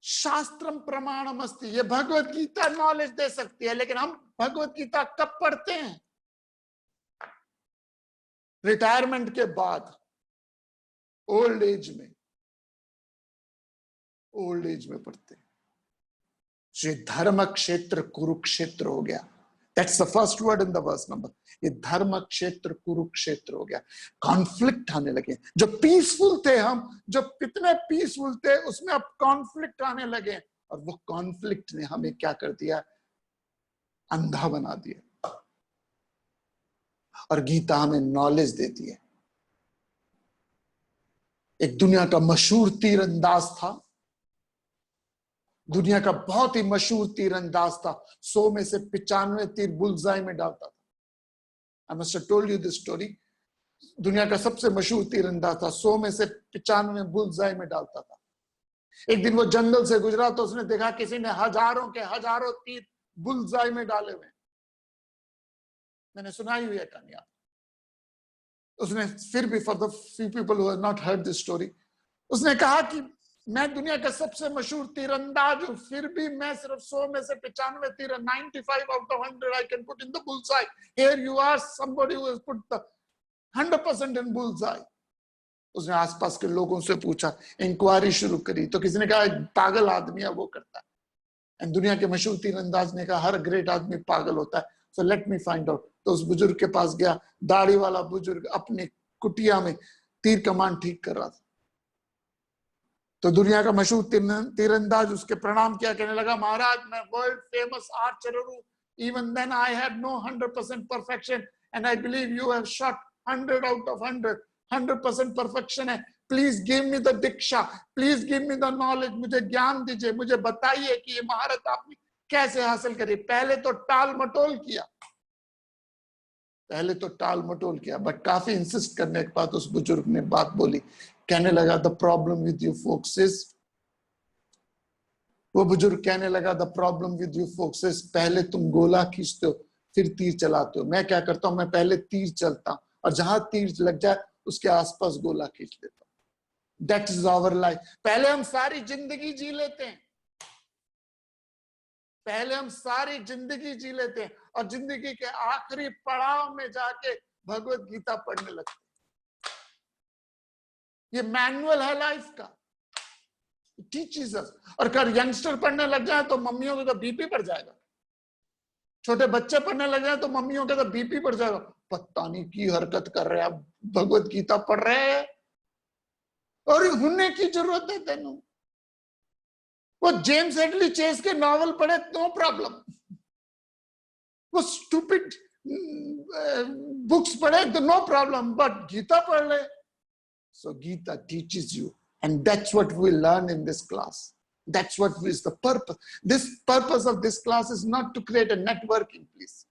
शास्त्रम प्रमाणम अस्ति, ये भगवत गीता नॉलेज दे सकती है, लेकिन हम भगवत गीता कब पढ़ते हैं? रिटायरमेंट के बाद, ओल्ड एज में, ओल्ड एज में पढ़ते हैं। ये धर्म क्षेत्र कुरुक्षेत्र हो गया। That's the first word in the verse number. ये धर्म क्षेत्र कुरुक्षेत्र हो गया। कॉन्फ्लिक्ट आने लगे। जो पीसफुल थे हम, जो कितने पीसफुल थे, उसमें अब कॉन्फ्लिक्ट आने लगे, और वो कॉन्फ्लिक्ट ने हमें क्या कर दिया? अंधा बना दिया। और गीता हमें नॉलेज देती है। एक दुनिया का मशहूर तीरंदाज था, दुनिया का बहुत ही मशहूर तीरंदाज था, 100 में से 95 तीर बुलजाई में डालता था। I must have told you this story. दुनिया का सबसे मशहूर तीरंदाज था, 100 में से 95 बुलजाई में डालता था। एक दिन वो जंगल से गुजरा तो उसने देखा किसी ने हजारों के हजारों तीर बुलजाई में डाले हुए। मैंने सुनाई हुई है कहानी। उसने फिर भी, for the few people who have not heard this story, उसने कहा कि मैं दुनिया का सबसे मशहूर तीरंदाज हूं, फिर भी मैं सिर्फ 100 में से 95 तीर, 95 out of 100 I can put in the bullseye. Here you are somebody who has put the 100% in bullseye. उसने आसपास के लोगों से पूछा, इंक्वायरी शुरू करी, तो किसी ने कहा पागल आदमी है वो करता है। एंड दुनिया के मशहूर तीरंदाज ने कहा हर ग्रेट आदमी पागल होता है, so let me find out. तो उस बुजुर्ग के पास गया, दाढ़ी वाला बुजुर्ग अपने कुटिया में तीर कमान ठीक कर रहा था। तो दुनिया का मशहूर तीरंदाज उसके प्रणाम किया, कहने लगा महाराज मैं वर्ल्ड फेमस आर्चर हूं, even then I had no 100% perfection and I believe you have shot 100 out of 100, 100% perfection है। Please give me the diksha, please give me the knowledge, मुझे ज्ञान दीजिए, मुझे बताइए कि ये महारत आपने कैसे हासिल करी। पहले तो टाल मटोल किया, बट काफी इंसिस्ट करने के बाद उस बुजुर्ग ने बात बोली। कहने लगा the problem with you focus is, वो बुजुर्ग कहने लगा the problem with you focus is, पहले तुम गोला खींचते हो फिर तीर चलाते हो। मैं क्या करता हूं, मैं पहले तीर चलता हूं और जहां तीर लग जाए उसके आसपास गोला खींच लेता हूं। That is our life. पहले हम सारी जिंदगी जी लेते हैं, और जिंदगी के आखिरी पड़ाव में जाके भगवत गीता पढ़ने लगते हैं। ये मैनुअल है लाइफ का, टीचर्स अस। और अगर यंगस्टर पढ़ने लग जाए तो मम्मियों को तो बीपी बढ़ जाएगा, छोटे बच्चे पढ़ने लग जाए तो मम्मियों का तो बीपी बढ़ जाएगा। पता नहीं की हरकत कर रहे हैं, भगवत गीता पढ़ रहे हैं और होने की जरूरत है तेनू। वो जेम्स हेडली चेस के नॉवल पढ़े नो प्रॉब्लम, वो स्टूपिड बुक्स पढ़े तो नो प्रॉब्लम, बट गीता पढ़ ले। So Gita teaches you, and that's what we learn in this class. That's what is the purpose. This purpose of this class is not to create a networking, please.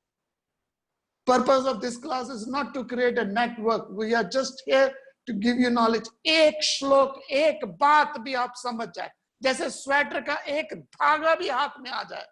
Purpose of this class is not to create a network. We are just here to give you knowledge. एक श्लोक, एक बात भी आप समझ जाए, जैसे स्वेटर का एक धागा भी हाथ में आ जाए,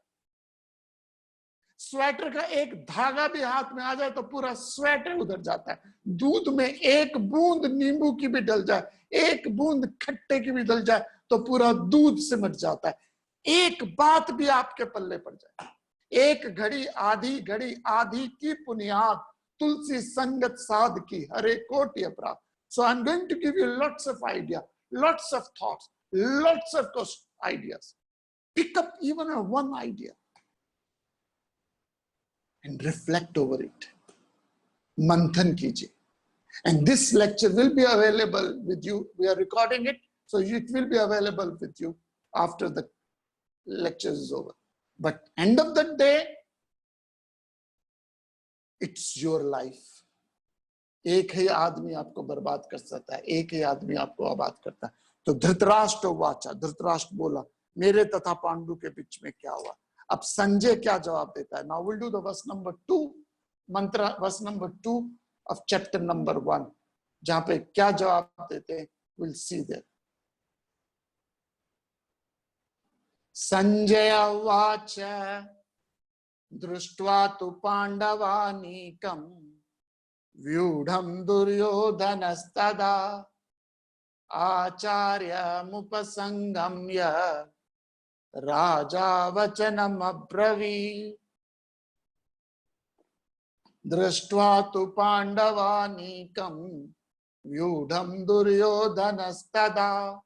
स्वेटर का एक धागा भी हाथ में आ जाए तो पूरा स्वेटर उधर जाता है। दूध में एक बूंद नींबू की भी डल जाए, एक बूंद खट्टे की भी डल जाए तो पूरा दूध सिमट जाता है। एक बात भी आपके पल्ले पड़ जाए, एक घड़ी आधी की पुनियाद, तुलसी संगत साध की हरे कोटि अपराध। So I'm going to give you lots of idea, lots of thoughts, lots of ideas. Pick up even one idea and reflect over it. Manthan कीजिए. And this lecture will be available with you. We are recording it, so it will be available with you after the lecture is over. But end of the day, it's your life. एक ही आदमी आपको बर्बाद कर सकता है, एक ही आदमी आपको आबाद करता है। तो धृतराष्ट्र वाचा, धृतराष्ट्र बोला मेरे तथा पांडु के बीच में क्या हुआ। अब संजय क्या जवाब देता है। Now will do the verse number 2, मंत्र verse number 2 of chapter number 1, जहां पे क्या जवाब देते हैं We'll see there. Sanjay Vacha Drishtva tu Pandavanekam Vyudham Duryodhanastada Acharya Mupasangamya Raja Vachanam Abravit. Drishtva tu Pandavanekam Vyudham Duryodhanastada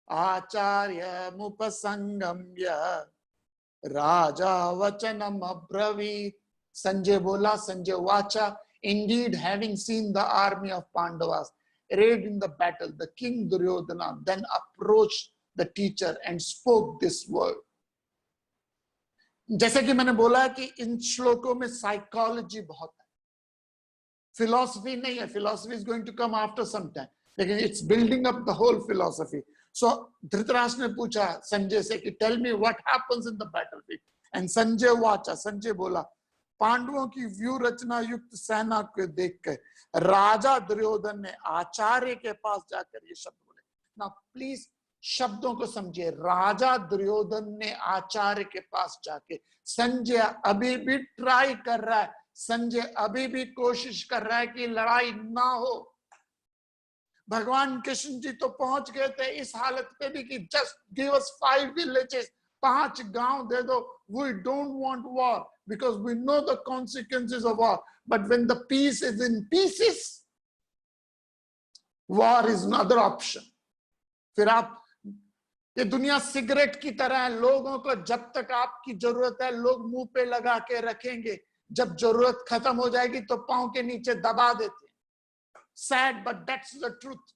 Acharya Mupasangamya Raja Vachanam Abravit. Sanjay bola, Sanjay Vacha, indeed having seen the army of Pandavas arrayed in the battle, the king Duryodhana then approached the teacher and spoke this word. जैसे कि मैंने बोला कि इन श्लोकों में साइकोलॉजी बहुत है, फिलॉसफी नहीं है. Philosophy is going to come after some time, लेकिन it's building up the whole philosophy. So Dhritarashtra ने पूछा संजय से कि tell me what happens in the battlefield. And Sanjay वाचा, संजय बोला, पांडवों की व्यू रचना युक्त सेना को देखकर राजा दुर्योधन ने आचार्य के पास जाकर ये शब्द बोले. नाउ प्लीज शब्दों को समझिए. राजा दुर्योधन ने आचार्य के पास जाके, संजय अभी भी ट्राई कर रहा है, संजय अभी भी कोशिश कर रहा है कि लड़ाई ना हो. भगवान कृष्ण जी तो पहुंच गए थे इस हालत पे भी कि जस्ट गिव अस 5 villages, 5 गांव दे दो. We don't want war because we know the consequences of war. But when the peace is in pieces, war is another option. फिर आप, ये दुनिया सिगरेट की तरह है. लोगों को जब तक आपकी जरूरत है लोग मुंह पे लगा के रखेंगे, जब जरूरत खत्म हो जाएगी तो पांव के नीचे दबा देते. Sad, but that's the truth.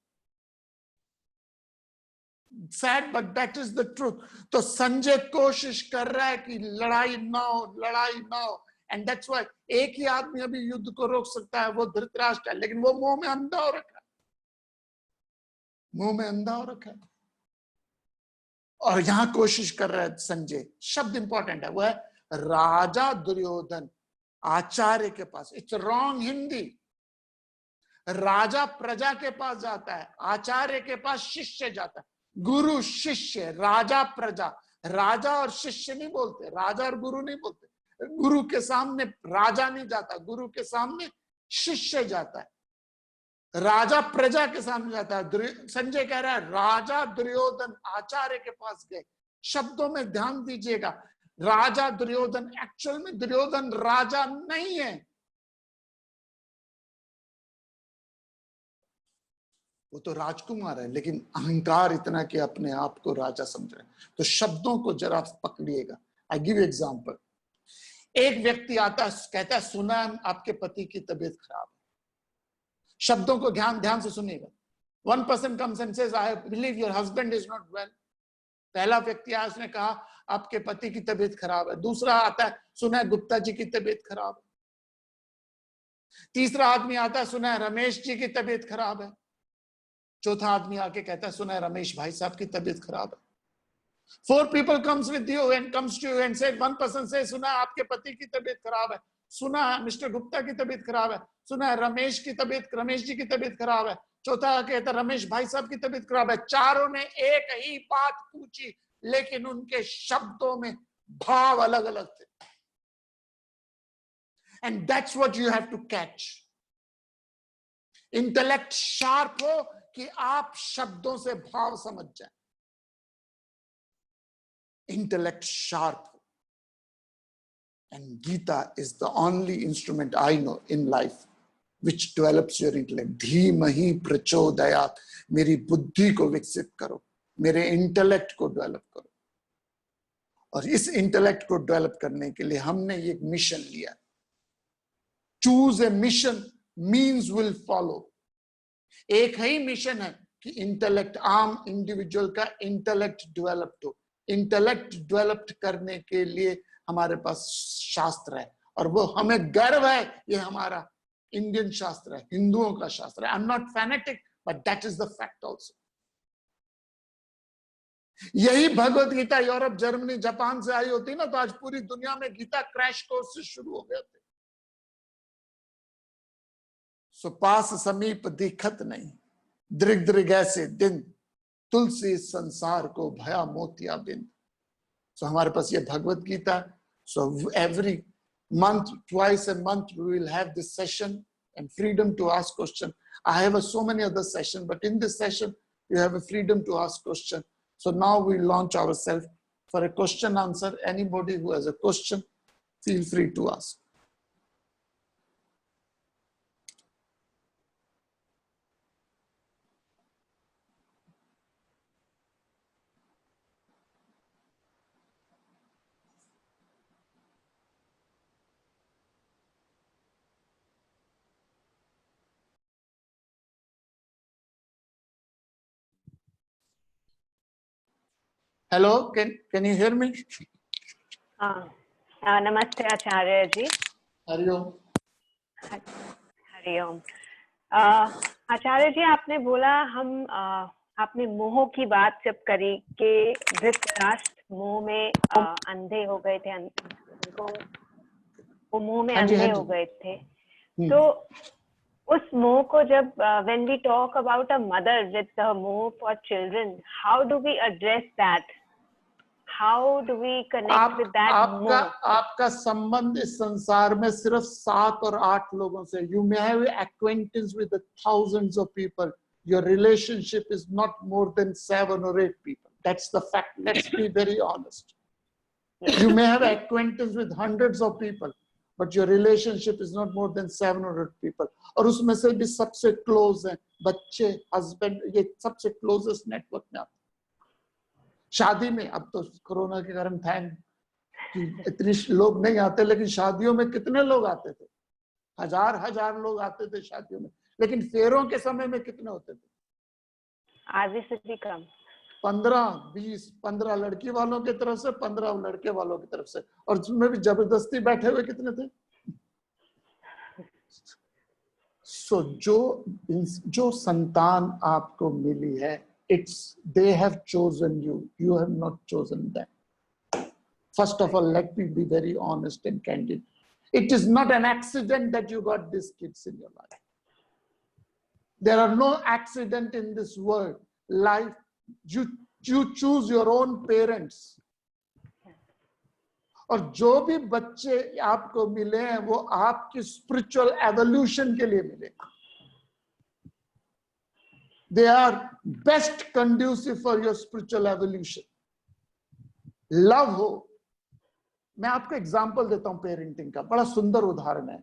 Sad, but that is the truth. तो संजय कोशिश कर रहा है कि लड़ाई ना हो, लड़ाई ना हो. एंड दैट्स व्हाई एक ही आदमी अभी युद्ध को रोक सकता है, वो धृतराष्ट्र है, लेकिन वो मुंह में अंधा हो रखा है, मुंह में अंधा हो रखा है. और यहां कोशिश कर रहा है संजय. शब्द इंपॉर्टेंट है, वो है राजा दुर्योधन आचार्य के पास. It's wrong Hindi. राजा प्रजा के पास जाता है, आचार्य के पास शिष्य जाता है. गुरु शिष्य, राजा प्रजा. राजा और शिष्य नहीं बोलते, राजा और गुरु नहीं बोलते. गुरु के सामने राजा नहीं जाता, गुरु के सामने शिष्य जाता है. राजा प्रजा के सामने जाता है. संजय कह रहा है राजा दुर्योधन आचार्य के पास गए. शब्दों में ध्यान दीजिएगा. राजा दुर्योधन, एक्चुअल में दुर्योधन राजा नहीं है, वो तो राजकुमार है, लेकिन अहंकार इतना कि अपने आप को राजा समझ रहे हैं. तो शब्दों को जरा पकड़िएगा. I give example. एक व्यक्ति आता है, कहता है सुना आपके पति की तबीयत खराब है. शब्दों को ध्यान से सुनिएगा. One person comes and says I believe your husband is not well. पहला व्यक्ति आया, उसने कहा आपके पति की तबीयत खराब है. दूसरा आता है, सुना है गुप्ता जी की तबीयत खराब है. तीसरा आदमी आता है, सुना है रमेश जी की तबीयत खराब है. चौथा आदमी आके कहता है सुना है रमेश भाई साहब की तबीयत खराब है. 4 people comes with you and comes to you and said, one person says सुना है आपके पति की तबीयत खराब है, सुना है मिस्टर गुप्ता की तबीयत खराब है, सुना है रमेश जी की तबीयत खराब है. चौथा कहता है रमेश भाई साहब की तबीयत खराब है. चारों ने एक ही बात पूछी, लेकिन उनके शब्दों में भाव अलग अलग थे. And that's what you have to catch. Intellect sharp हो कि आप शब्दों से भाव समझ जाए. इंटेलेक्ट शार्प हो. And Gita is the only instrument I know in life which develops your intellect. धीमहि प्रचोदयात्. मेरी बुद्धि को विकसित करो, मेरे इंटेलेक्ट को डेवलप करो. और इस इंटेलेक्ट को डेवलप करने के लिए हमने एक मिशन लिया. Choose a mission, means will follow. एक ही मिशन है कि इंटेलेक्ट, आम इंडिविजुअल का इंटेलेक्ट डेवलप्ड हो. इंटेलेक्ट डेवलप्ड करने के लिए हमारे पास शास्त्र है, और वो हमें गर्व है. ये हमारा इंडियन शास्त्र है, हिंदुओं का शास्त्र है. I am not fanatic, but that is the fact also. यही Bhagavad Gita Europe, Germany, Japan से आई होती ना, तो आज पूरी दुनिया में गीता क्रैश कोर्सेज शुरू हो गए थे. सो पास समीप दिखत नहीं, दृग दृग ऐसे दिन, तुलसी संसार को भया मोतिया बिंद। सो हमारे पास ये Bhagavad Gita. So every month, twice a month, we will have this session and freedom to ask question. I have so many other sessions, but in this session, you have a freedom to ask question. So now we launch ourselves for a question answer. Anybody who has a question, feel free to ask. Hello, can you hear me? नमस्ते आचार्य जी। हरिओम। हरिओम। आचार्य जी, आपने बोला आपने मोह की बात जब करी कि धृतराष्ट्र मोह में अंधे हो गए थे, वो मोह में अंधे हो गए थे। तो उस मोह को जब when we talk about a mother with the moh for children, how do we address that? How do we connect with that moh? आपका संबंध इस संसार में सिर्फ 7 और 8 लोगों से। You may have acquaintance with the thousands of people. Your relationship is not more than 7 or 8 people. That's the fact. Let's be very honest. You may have acquaintance with hundreds of people, but your relationship is not more than 7 or 8 people. और उसमें से भी सबसे क्लोज हैं बच्चे, हस्बैंड, ये सबसे क्लोजेस्ट नेटवर्क में आते। शादी में अब तो कोरोना के कारण था कि इतने लोग नहीं आते, लेकिन शादियों में कितने लोग आते थे? हजार लोग आते थे शादियों में। लेकिन फेरों के समय में कितने होते थे? आधे से भी कम। 15 लड़की वालों की तरफ से, 15 लड़के वालों की तरफ से, और उसमें भी जबरदस्ती बैठे हुए कितने थे? सो जो संतान आपको मिली है, they have chosen you. You have not chosen them. First of all, let me be very honest and candid. It is not an accident that you got these kids in your life. There are no accident in this world. Life, you choose your own parents. और जो भी बच्चे आपको मिले हैं वो आपकी स्पिरिचुअल एवोल्यूशन के लिए मिले। They are best conducive for your spiritual evolution. Love हो। मैं आपको एग्जांपल देता हूं पेरेंटिंग का, बड़ा सुंदर उदाहरण है।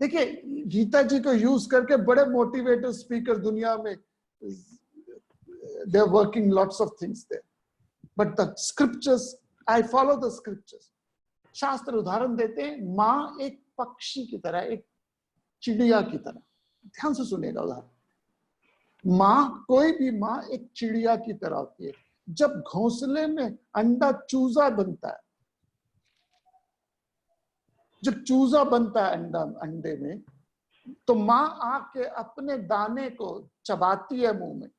देखिए, गीता जी को यूज करके बड़े मोटिवेटर स्पीकर दुनिया में, they are working lots of things there, but the scriptures, I follow the scriptures. शास्त्र उदाहरण देते हैं, माँ एक पक्षी की तरह, एक चिड़िया की तरह। ध्यान से सुनिएगा उदाहरण। माँ, कोई भी माँ एक चिड़िया की तरह होती है। जब घोंसले में अंडा चूजा बनता है, जब चूजा बनता है अंडे में, तो माँ आके अपने दाने को चबाती है मुंह में,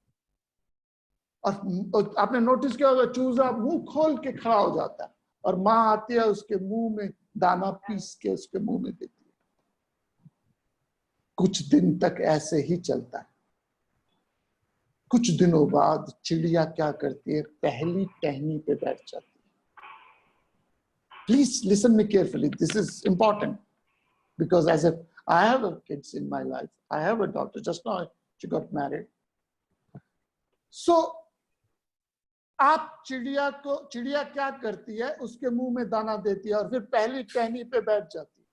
और आपने नोटिस किया होगा चूजा मुंह खोल के खड़ा हो जाता है, और माँ आती है उसके मुंह में दाना पीस के उसके मुंह में देती है। कुछ दिन तक ऐसे ही चलता है। कुछ दिनों बाद चिड़िया क्या करती है? पहली टहनी पे बैठ जाती है। Please listen me carefully, this is important, because as I have a kids in my life. I have a daughter. Just now she got married. So आप चिड़िया क्या करती है? उसके मुंह में दाना देती है और फिर पहली टहनी पे बैठ जाती है।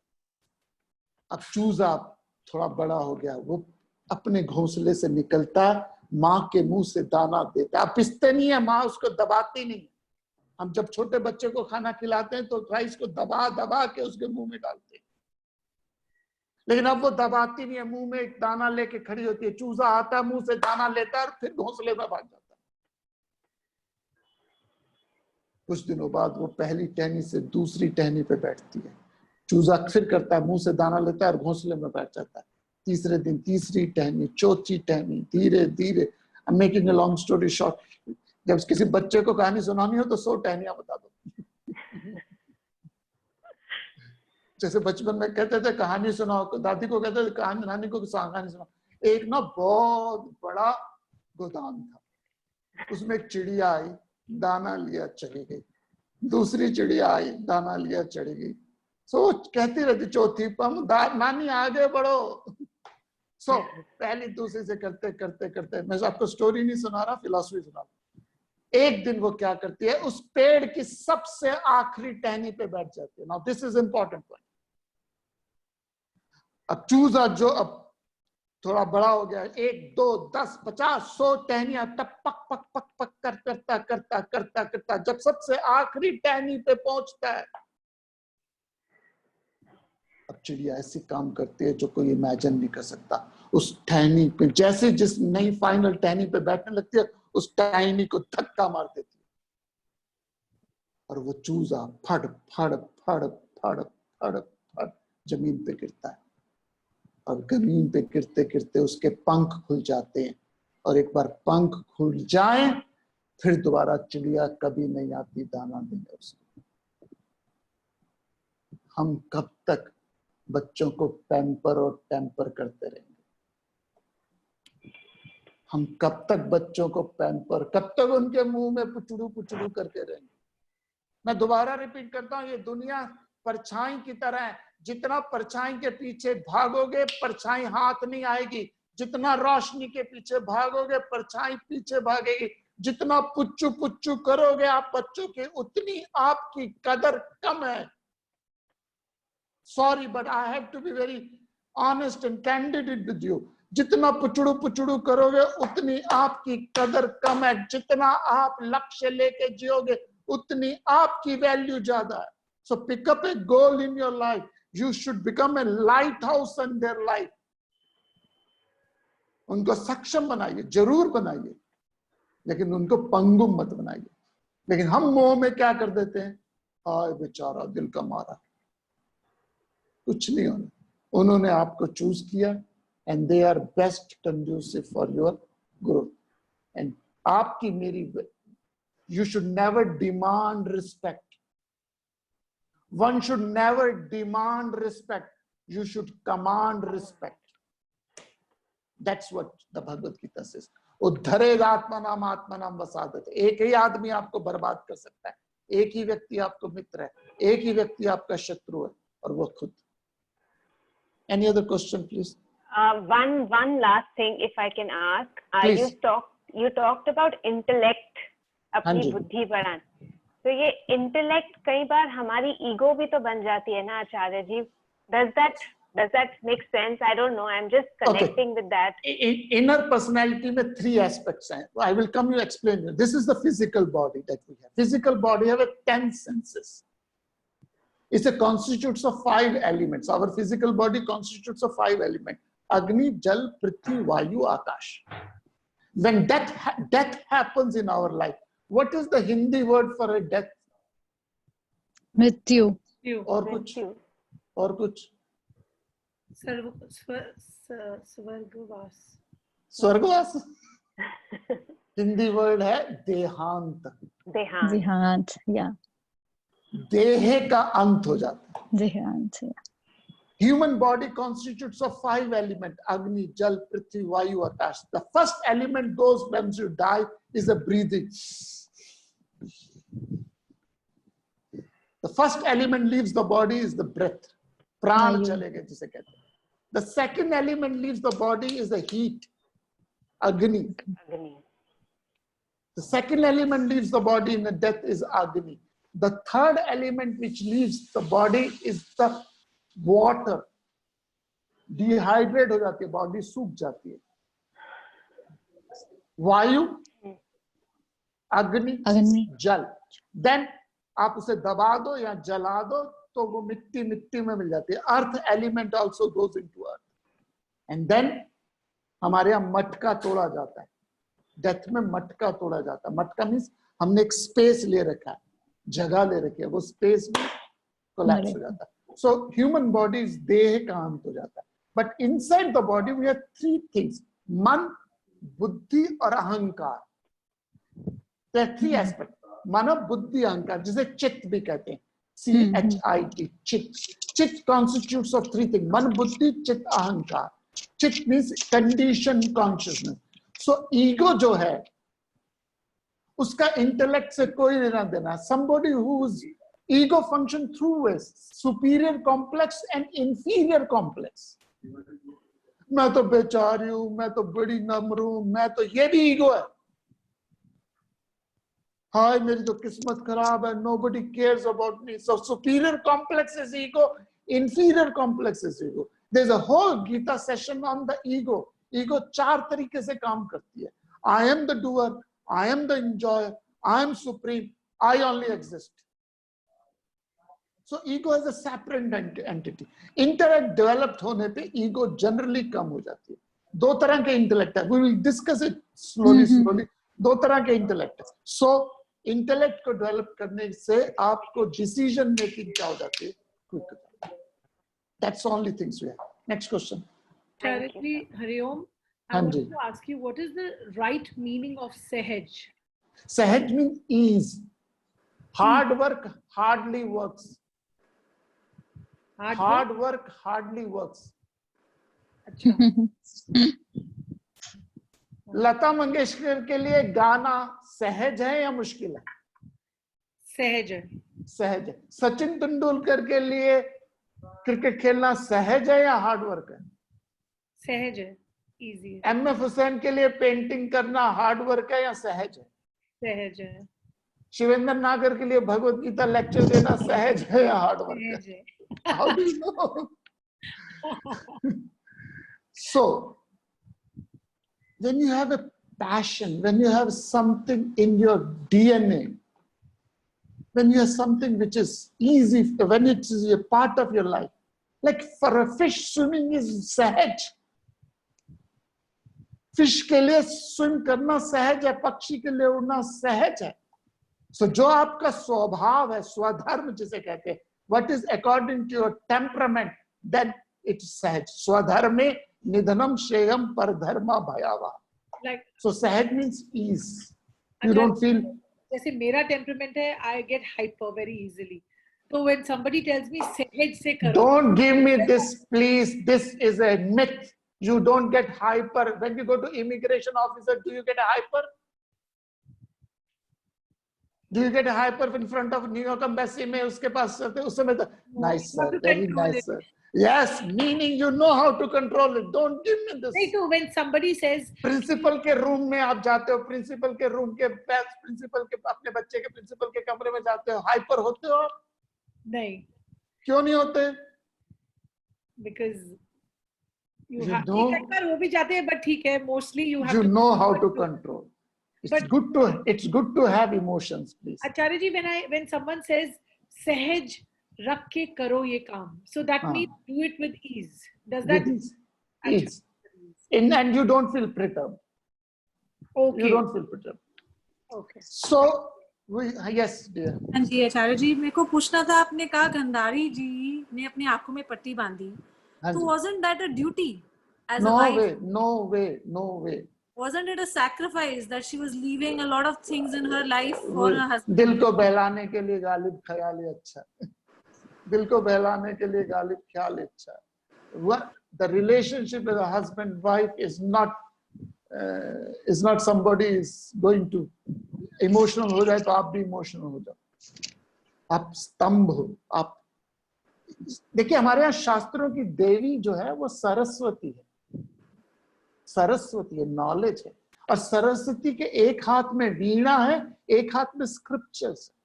अब चूजा थोड़ा बड़ा हो गया, वो अपने घोंसले से निकलता, माँ के मुंह से दाना देता। अब पिसते नहीं है, माँ उसको दबाती नहीं। हम जब छोटे बच्चे को खाना खिलाते हैं तो राइस को दबा दबा के उसके मुंह में डालते हैं, लेकिन अब वो दबाती नहीं है, मुंह में एक दाना लेके खड़ी होती है। चूजा आता है, मुंह से दाना लेता है और फिर घोंसले में भाग जाता है। कुछ दिनों बाद वो पहली टहनी से दूसरी टहनी पे बैठती है। चूजा फिर करता है, मुंह से दाना लेता है और घोंसले में बैठ जाता है। तीसरे दिन तीसरी टहनी, चौथी टहनी, धीरे धीरे। I am making a long story short. जब किसी बच्चे को कहानी सुनानी हो तो 100 टहनियां बता दो। जैसे बचपन में कहते थे कहानी सुनाओ, दादी को कहते थे कहानी, नानी को कहानी सुनाओ। एक ना बहुत बड़ा गोदाम था, उसमें एक चिड़िया आई, दाना लिया चली गई, दूसरी चिड़िया आई, दाना लिया चली गई। सो कहती रहती चौथी, नानी आगे बढ़ो। सो पहली दूसरी से करते करते करते, मैं आपको स्टोरी नहीं सुना रहा, फिलॉसफी सुना रहा। एक दिन वो क्या करती है, उस पेड़ की सबसे आखिरी टहनी पे बैठ जाती है। Now this is important point. अब चूजा जो अब थोड़ा बड़ा हो गया, 1 2 10 50 100 टहनियां तब पक पक पक पक करता करता करता करता जब सबसे आखिरी टहनी पे पहुंचता है, अब चिड़िया ऐसी काम करती है जो कोई इमेजिन नहीं कर सकता। उस टहनी पे जैसे जिस नई फाइनल टहनी पे बैठने लगती है, उस टहनी को धक्का मार देती है और वो चूजा फड़ फड़ फड़ फड़ फड़ फड़ जमीन पे गिरता है। और जमीन पे गिरते गिरते उसके पंख खुल जाते हैं, और एक बार पंख खुल जाए फिर दोबारा चिड़िया कभी नहीं आती दाना देने उसको। हम कब तक बच्चों को पैम्पर और टैम्पर करते रहेंगे? हम कब तक बच्चों को पैम्पर, कब तक उनके मुंह में पुचड़ू पुचड़ू करते रहेंगे? मैं दोबारा रिपीट करता हूं, ये दुनिया परछाई की तरह है। जितना परछाई के पीछे भागोगे परछाई हाथ नहीं आएगी, जितना रोशनी के पीछे भागोगे परछाई पीछे भागेगी। जितना पुच्चू पुच्चू करोगे आप बच्चों के, उतनी आपकी कदर कम है। Sorry but I have to be very honest and candid with you. जितना पुचड़ू पुचड़ू करोगे उतनी आपकी कदर कम है। जितना आप लक्ष्य लेके जियोगे उतनी आपकी वैल्यू ज्यादा है। So pick up a goal in your life. You should become a lighthouse in their life. उनको सक्षम बनाइए, जरूर बनाइए, लेकिन उनको पंगु मत बनाइए। लेकिन हम मोह में क्या कर देते हैं, हाय बेचारा दिल का मारा। कुछ नहीं होना, उन्होंने आपको चूज किया and they are best conducive for your growth. And आपकी मेरी, you should never demand respect. One should never demand respect. You should command respect. That's what the Bhagavad Gita says. उद्धरेगा आत्मनाम आत्मनाम वसादत। एक ही आदमी आपको बर्बाद कर सकता है, एक ही व्यक्ति आपको मित्र है, एक ही व्यक्ति आपका शत्रु है, और वो खुद। Any other question, please? One last thing, if I can ask. You talked about intellect, अपनी बुद्धि बढ़ाना। तो ये इंटेलेक्ट कई बार हमारी ईगो भी तो बन जाती है ना आचार्य जी? Does that make sense? I don't know. I'm just connecting with that. Inner personality में 3 aspects हैं. I will come you explain. This is the physical body that we have. Physical body have 10 senses. It constitutes of 5 elements. Our physical body constitutes of 5 elements. Agni, Jal, Prithvi, Vayu, Akash. When death happens in our life, what is the Hindi word for a death? मृत्यु। और कुछ स्वर्गवास। हिंदी वर्ड है देहांत। देहांत, या देह का अंत हो जाता है, देहांत। Human body constitutes of 5 elements: Agni, Jal, Prithvi, Vayu, Akash. The first element goes when you die is the breathing. The first element leaves the body is the breath. Pran chalega jise kehte hain. The second element leaves the body is the heat. Agni. The second element leaves the body in the death is Agni. The third element which leaves the body is the water. Dehydrate हो जाती है बॉडी, सूख जाती है। वायु, अग्नि, जल। देन आप उसे दबा दो या जला दो तो वो मिट्टी में मिल जाती है। Earth element also goes into earth. And then हमारे यहाँ मटका तोड़ा जाता है, डेथ में मटका तोड़ा जाता है। मटका मीन्स हमने एक स्पेस ले रखा है, जगह ले रखी है, वो स्पेस में कोलैप्स हो जाता है। So human body is देह का अंत हो जाता है। But inside the body we have 3 things: मन, बुद्धि और अहंकार। There are 3 aspects: मन, बुद्धि, अहंकार, जिसे चित्त भी कहते हैं। CHIT, चित्त। Chit constitutes of three things: man, buddhi, chit, ahankar. Chit means conditioned consciousness. So ego जो है उसका इंटेलेक्ट से कोई लेना देना. Somebody whose ego function through a superior complex and inferior complex. मैं तो बेचारी हूं, मैं तो बड़ी नम्र हूं, मैं तो, ये भी ईगो है. हाय मेरी तो किस्मत खराब है, nobody cares about me. So superior complex is ego, inferior complex is ego. There's a whole Gita session on the ego. Ego चार तरीके से काम करती है. I am the doer, I am the enjoyer, I am supreme, I only exist. So ego is a separate entity. Intellect developed होने पे ego generally कम हो जाती है. दो तरह के intellect है. We will discuss it slowly. दो तरह के intellect है. So intellect को develop करने से आपको decision making क्या हो जाती है? quick. That's the only things we have. Next question. Charity, Hariom, I हाँ want ji. to ask you, what is the right meaning of Sahaj? Sahaj means ease. Hard work hardly works. Hard work hardly works. अच्छा. लता मंगेशकर के लिए गाना सहज है या मुश्किल है? सहज है. सहज है. सचिन तेंदुलकर के लिए क्रिकेट खेलना सहज है या हार्ड वर्क है? सहज है. Easy. एमएफ हुसैन के लिए पेंटिंग करना हार्ड वर्क है या सहज है? सहज है. शिवेंद्र नागर के लिए भगवत गीता लेक्चर देना सहज है या हार्ड वर्क है? सहज है. How do you know? So, when you have a passion, when you have something in your DNA, when you have something which is easy, when it is a part of your life, like for a fish, swimming is sahaj. Fish के लिए swim करना सहज है, पक्षी के लिए उड़ना सहज है. So जो आपका स्वभाव है, स्वधर्म जिसे कहते हैं, what is according to your temperament, then it's सहज. स्वधर्मे निधनम श्रेयम परधर्मा भयावा. Like, So सहज means ease. You don't feel. जैसे मेरा temperament है, I get hyper very easily. So when somebody tells me सहज से करो. Don't give me this, please. This is a myth. You don't get hyper. When you go to immigration officer, do you get a hyper? Do you get a hyper in front of New York embassy में उसके पास उस समय तो nice sir, very nice sir. Yes, meaning you know how to control it. Don't give me this. नहीं तो when somebody says प्रिंसिपल के रूम में आप जाते हो, प्रिंसिपल के रूम के प्रिंसिपल के अपने बच्चे के प्रिंसिपल के कमरे में जाते हो, हाइपर होते हो? नहीं. क्यों नहीं होते? Because you You have know- एक बार वो भी जाते हैं, but ठीक है, mostly you have You to know how to control. It's good to have emotions, please. Acharya ji, when someone says सहज रख के करो ये काम, so that हाँ. means do it with ease. Does that? With ease. And you don't feel perturbed. Okay. You don't feel perturbed. Okay. So, yes, dear. हाँ जी आचार्य जी, मेरे को पूछना था, आपने कहा गंधारी जी ने अपनी आंखों में पट्टी बांधी, हाँ तो जी. wasn't that a duty as a No wife? way, no way, no way. Wasn't it a sacrifice that she was leaving a lot of things in her life for her husband? दिल को बहलाने के लिए गालिब ख्याल ही अच्छा. दिल को बहलाने के लिए गालिब ख्याल ही अच्छा. What the relationship with a husband wife is not somebody is going to emotional हो जाए तो आप भी emotional हो जाओ. आप स्तंभ हो. आप देखिए हमारे यहाँ शास्त्रों की देवी जो है वो सरस्वती है. सरस्वती है, नॉलेज है. और सरस्वती के एक हाथ में वीणा है, एक हाथ में स्क्रिप्चर्स है.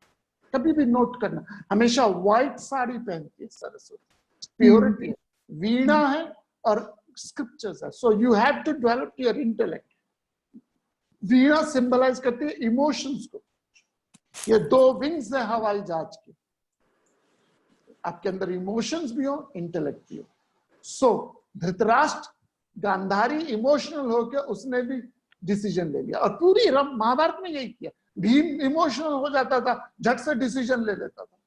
कभी भी नोट करना, हमेशा व्हाइट साड़ी पहनती है सरस्वती. प्योरिटी है, वीणा है और स्क्रिप्चर्स है. So you have to develop your intellect. वीणा सिंबलाइज करती है इमोशंस को. ये दो विंग्स है हवाई जहाज के. आपके अंदर इमोशंस भी हो, इंटेलेक्ट भी हो. सो धृतराष्ट्र गांधारी इमोशनल होकर उसने भी डिसीजन ले लिया. और पूरी महाभारत में यही किया. भीम इमोशनल हो जाता था, झट से डिसीजन ले लेता था.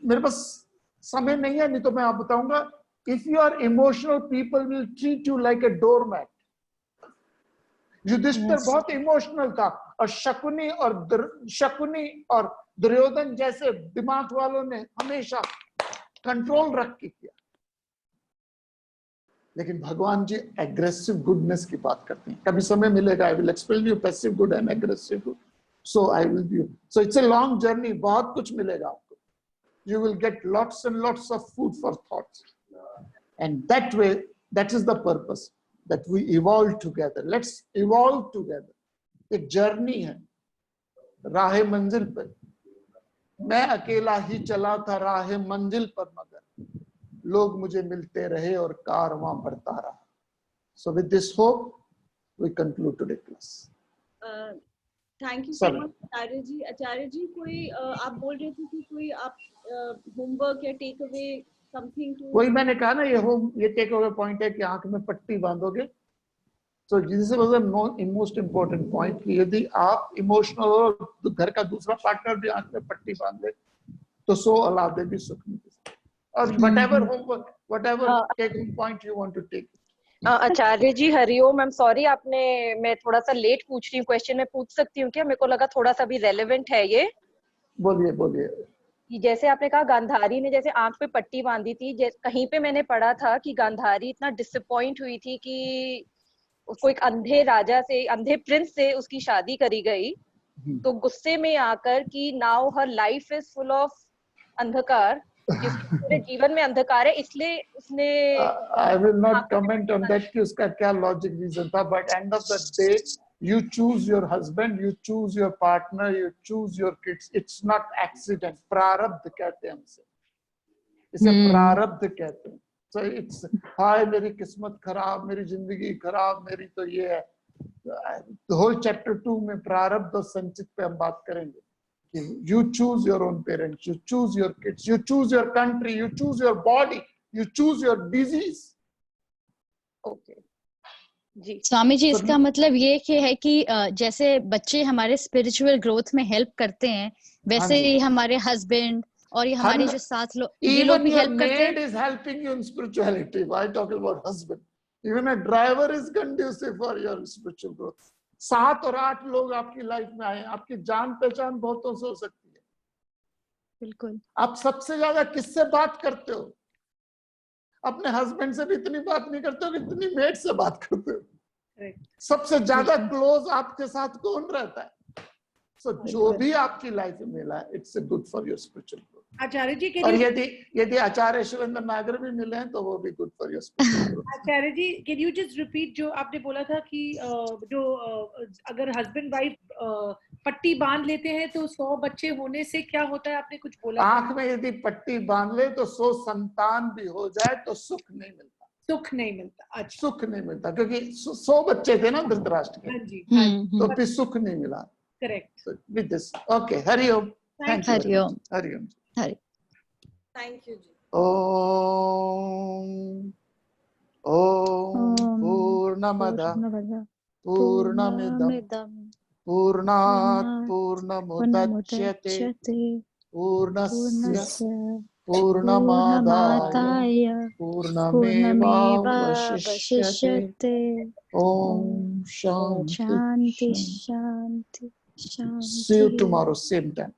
मेरे पास समय नहीं है, नहीं तो मैं आप बताऊंगा. If you are emotional people will treat you like a doormat. Yudhishthira बहुत इमोशनल था और शकुनी और दुर्योधन जैसे दिमाग वालों ने हमेशा कंट्रोल रख के किया। लेकिन भगवान जी एग्रेसिव गुडनेस की बात करते हैं। कभी समय मिलेगा, I will explain you passive good and aggressive good, so I will be, so it's a long journey, बहुत कुछ मिलेगा आपको। You will get lots and lots of food for thoughts, and that way, that is the purpose, that we evolve together, let's evolve together. एक जर्नी है राह मंजिल पर। मैं अकेला ही चला था राह मंजिल पर, मगर लोग मुझे मिलते रहे और कारवां बढ़ता रहा। So with this hope, we conclude today's class. Thank you so Sorry. Much Acharya ji. Acharya ji, कोई आप बोल रहे थे कि कोई आप होमवर्क या टेक अवे समथिंग टू। वही मैंने कहा ना, ये टेक अवे पॉइंट है कि आंख में पट्टी बांधोगे। तो this was a most important point कि यदि आप इमोशनल हो तो घर का दूसरा पार्टनर भी आंख में पट्टी बांध ले तो सो औलादे भी सुख नहीं। और whatever homework, whatever take home point you want to take. Acharya ji Hari Om, I am sorry मैं थोड़ा सा लेट पूछ रही हूँ क्वेश्चन, मैं पूछ सकती हूँ क्या? मेरे को लगा थोड़ा सा भी रेलेवेंट है ये। बोलिए बोलिए। जैसे आपने कहा गांधारी ने जैसे आंख पे पट्टी बांधी थी, कहीं पे मैंने पढ़ा था कि गांधारी इतना डिसअपॉइंट हुई थी कि उसको एक अंधे राजा से, अंधे प्रिंस से उसकी शादी करी गई, तो गुस्से में आकर कि now her life is full of अंधकार, पूरे जीवन में अंधकार है, इसलिए उसने I will not comment on that कि उसका क्या लॉजिक रीजन था, but end of the day you choose your husband, you choose your partner, you choose your kids. It's not accident. प्रारब्ध कहते हैं हमसे, इसे प्रारब्ध कहते हैं। So it's हाय मेरी किस्मत खराब, मेरी जिंदगी खराब, मेरी तो ये है। The whole chapter 2 में प्रारब्ध और संचित पे हम बात करेंगे। You choose your own parents, you choose your kids, you choose your country, you choose your body, you choose your disease. Okay ji. Swami ji, इसका मतलब ये है कि जैसे बच्चे हमारे स्पिरिचुअल ग्रोथ में हेल्प करते हैं, वैसे ही हमारे हस्बैंड और ये हमारे जो साथ लोग, ये लोग भी हेल्प करते हैं। Even your maid is helping you in spirituality. Why talking about husband? Even a driver is conducive for your spiritual growth. 7 और 8 लोग आपकी लाइफ में आए, आपकी जान पहचान बहुतों से हो सकती है। बिल्कुल। आप सबसे ज्यादा किससे बात करते हो? अपने हस्बैंड से भी इतनी बात नहीं करते हो जितनी मेड से बात करते हो। सबसे ज्यादा क्लोज आपके साथ कौन रहता है? So, जो भी आपकी लाइफ में मिला है, it's good for your spiritual growth. Acharya ji और यदि आचार्य शिवेंद्र नागर भी मिले हैं तो वो भी good for your spiritual growth. Acharya ji, can you just repeat जो आपने बोला था कि जो अगर हस्बैंड वाइफ पट्टी बांध लेते हैं तो 100 बच्चे होने से क्या होता है? आपने कुछ बोला। आंख में यदि पट्टी बांध ले तो 100 संतान भी हो जाए तो सुख नहीं मिलता। सुख नहीं मिलता। अच्छा, सुख नहीं मिलता क्योंकि 100 बच्चे थे ना धृतराष्ट्र के। हाँ जी, हाँ जी, तो फिर सुख नहीं मिला। करेक्ट। विद दिस, ओके, हरिओम। Thank you. हरिओम। हरिओम। हरि थैंक यू जी। ओम ओम पूर्णमदः पूर्णमिदं पूर्णात् पूर्णमुदच्यते पूर्णस्य पूर्णमादाय पूर्णमेवावशिष्यते। ओम शांति शांति शांति शांति। See you tomorrow, same time.